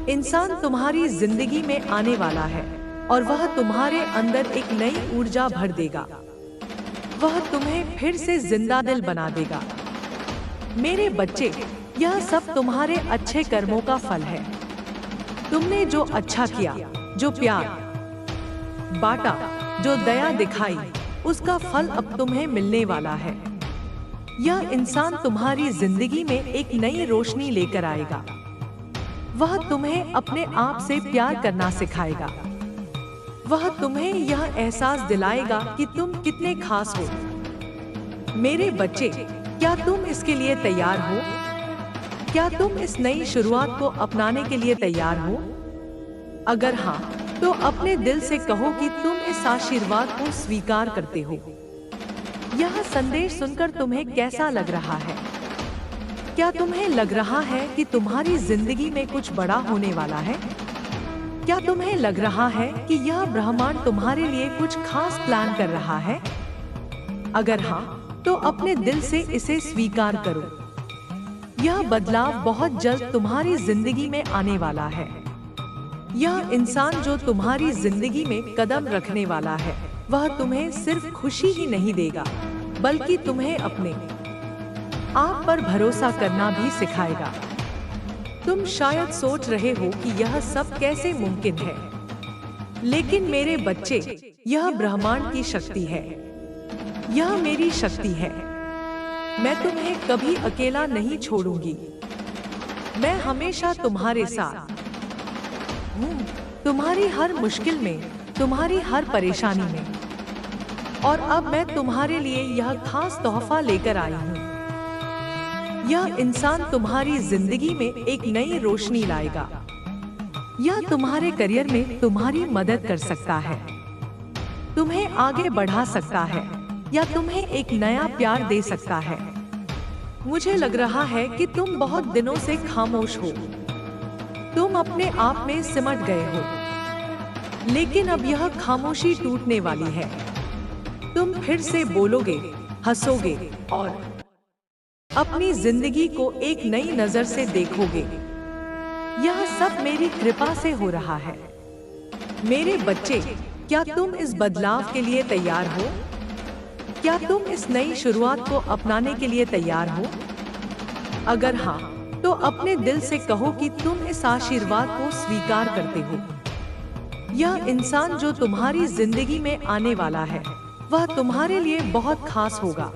इंसान तुम्हारी जिंदगी में आने वाला है और वह तुम्हारे अंदर एक नई ऊर्जा भर देगा। वह तुम्हें फिर से जिंदा दिल बना देगा। मेरे बच्चे, यह सब तुम्हारे अच्छे कर्मों का फल है। तुमने जो अच्छा किया, जो प्यार बांटा, जो दया दिखाई, उसका फल अब तुम्हें मिलने वाला है। यह इंसान तुम्हारी जिंदगी में एक नई रोशनी लेकर आएगा। वह तुम्हें अपने आप से प्यार करना सिखाएगा। वह तुम्हें यह एहसास दिलाएगा कि तुम कितने खास हो। मेरे बच्चे, क्या तुम इसके लिए तैयार हो? क्या तुम इस नई शुरुआत को अपनाने के लिए तैयार हो? अगर हाँ, तो अपने दिल से कहो कि तुम इस आशीर्वाद को स्वीकार करते हो। यह संदेश सुनकर तुम्हें कैसा लग रहा है? क्या तुम्हें लग रहा है कि तुम्हारी जिंदगी में कुछ बड़ा होने वाला है? क्या तुम्हें लग रहा है कि यह ब्रह्मांड तुम्हारे लिए कुछ खास प्लान कर रहा है? अगर हाँ, तो अपने दिल से इसे स्वीकार करो। यह बदलाव बहुत जल्द तुम्हारी जिंदगी में आने वाला है। यह इंसान जो तुम्हारी जिंदगी में कदम रखने वाला है, वह तुम्हें सिर्फ खुशी ही नहीं देगा, बल्कि तुम्हें अपने आप पर भरोसा करना भी सिखाएगा। तुम शायद सोच रहे हो कि यह सब कैसे मुमकिन है, लेकिन मेरे बच्चे, यह ब्रह्मांड की शक्ति है। यह मेरी शक्ति है। मैं तुम्हें कभी अकेला नहीं छोड़ूंगी। मैं हमेशा तुम्हारे साथ हूँ, तुम्हारी हर मुश्किल में, तुम्हारी हर परेशानी में। और अब मैं तुम्हारे लिए यह खास तोहफा लेकर आई हूँ। यह इंसान तुम्हारी जिंदगी में एक नई रोशनी लाएगा। यह तुम्हारे करियर में तुम्हारी मदद कर सकता है, तुम्हें आगे बढ़ा सकता है, या तुम्हें एक नया प्यार दे सकता है। मुझे लग रहा है कि तुम बहुत दिनों से खामोश हो। तुम अपने आप में सिमट गए हो, लेकिन अब यह खामोशी टूटने वाली है। तुम फिर से बोलोगे, हंसोगे और अपनी जिंदगी को एक नई नजर से देखोगे। यह सब मेरी कृपा से हो रहा है। मेरे बच्चे, क्या तुम इस बदलाव के लिए तैयार हो? क्या तुम इस नई शुरुआत को अपनाने के लिए तैयार हो? अगर हाँ, तो अपने दिल से कहो कि तुम इस आशीर्वाद को स्वीकार करते हो। यह इंसान जो तुम्हारी जिंदगी में आने वाला है, वह तुम्हारे लिए बहुत खास होगा।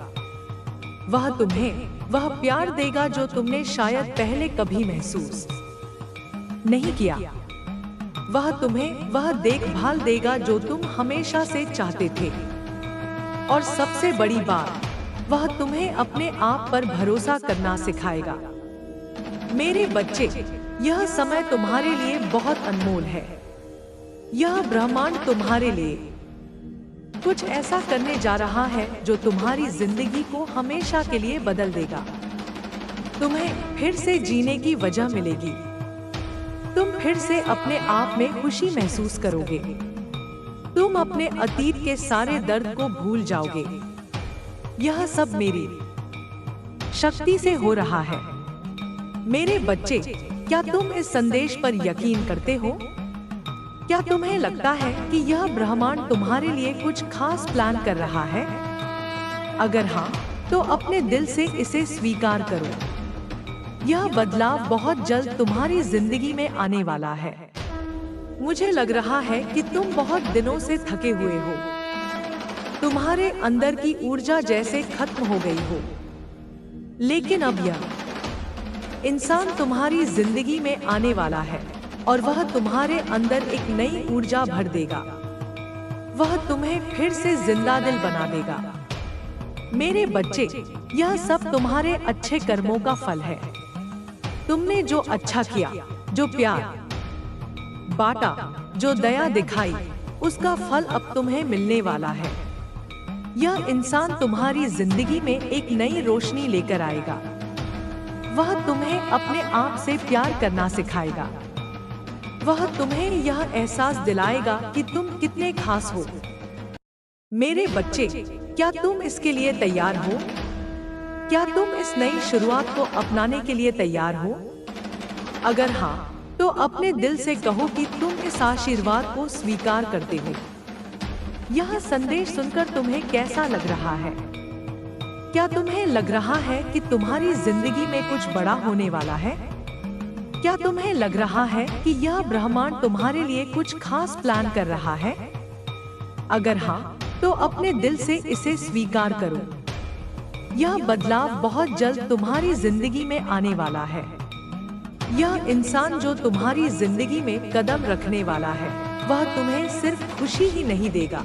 वह तुम्हें वह प्यार देगा जो तुमने शायद पहले कभी महसूस नहीं किया। वह तुम्हें वह देखभाल देगा जो तुम हमेशा से चाहते थे। और सबसे बड़ी बात, वह तुम्हें अपने आप पर भरोसा करना सिखाएगा। मेरे बच्चे, यह समय तुम्हारे लिए बहुत अनमोल है। यह ब्रह्मांड तुम्हारे लिए कुछ ऐसा करने जा रहा है जो तुम्हारी जिंदगी को हमेशा के लिए बदल देगा। तुम्हें फिर से जीने की वजह मिलेगी। तुम फिर से अपने आप में खुशी महसूस करोगे। तुम अपने अतीत के सारे दर्द को भूल जाओगे। यह सब मेरी शक्ति से हो रहा है। मेरे बच्चे, क्या तुम इस संदेश पर यकीन करते हो? क्या तुम्हें लगता है कि यह ब्रह्मांड तुम्हारे लिए कुछ खास प्लान कर रहा है? अगर हाँ, तो अपने दिल से इसे स्वीकार करो। यह बदलाव बहुत जल्द तुम्हारी जिंदगी में आने वाला है। मुझे लग रहा है कि तुम बहुत दिनों से थके हुए हो। तुम्हारे अंदर की ऊर्जा जैसे खत्म हो गई हो। लेकिन अब यह इंसान तुम्हारी जिंदगी में आने वाला है और वह तुम्हारे अंदर एक नई ऊर्जा भर देगा। वह तुम्हें फिर से जिंदा दिल बना देगा। मेरे बच्चे, यह सब तुम्हारे अच्छे कर्मों का फल है। तुमने जो अच्छा किया, जो प्यार बांटा, जो दया दिखाई, उसका फल अब तुम्हें मिलने वाला है। यह इंसान तुम्हारी जिंदगी में एक नई रोशनी लेकर आएगा। वह तुम्हें अपने आप से प्यार करना सिखाएगा। वह तुम्हें यह एहसास दिलाएगा कि तुम कितने खास हो। मेरे बच्चे, क्या तुम इसके लिए तैयार हो? क्या तुम इस नई शुरुआत को अपनाने के लिए तैयार हो? अगर हाँ, तो अपने दिल से कहो कि तुम इस आशीर्वाद को स्वीकार करते हो। यह संदेश सुनकर तुम्हें कैसा लग रहा है? क्या तुम्हें लग रहा है कि तुम्हारी जिंदगी में कुछ बड़ा होने वाला है? क्या तुम्हें लग रहा है कि यह ब्रह्मांड तुम्हारे लिए कुछ खास प्लान कर रहा है? अगर हाँ, तो अपने दिल से इसे स्वीकार करो। यह बदलाव बहुत जल्द तुम्हारी जिंदगी में आने वाला है। यह इंसान जो तुम्हारी जिंदगी में कदम रखने वाला है, वह तुम्हें सिर्फ खुशी ही नहीं देगा,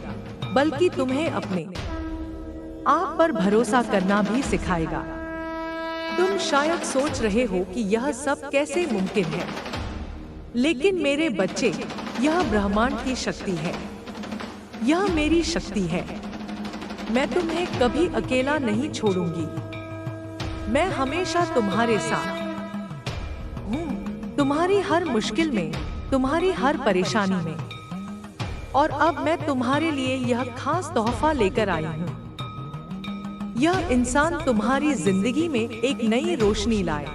बल्कि तुम्हें अपने आप पर भरोसा करना भी सिखाएगा। तुम शायद सोच रहे हो कि यह सब कैसे मुमकिन है, लेकिन मेरे बच्चे, यह ब्रह्मांड की शक्ति है। यह मेरी शक्ति है। मैं तुम्हें कभी अकेला नहीं छोड़ूंगी। मैं हमेशा तुम्हारे साथ हूँ, तुम्हारी हर मुश्किल में, तुम्हारी हर परेशानी में। और अब मैं तुम्हारे लिए यह खास तोहफा लेकर आई हूँ। यह इंसान तुम्हारी जिंदगी में एक नई रोशनी लाए।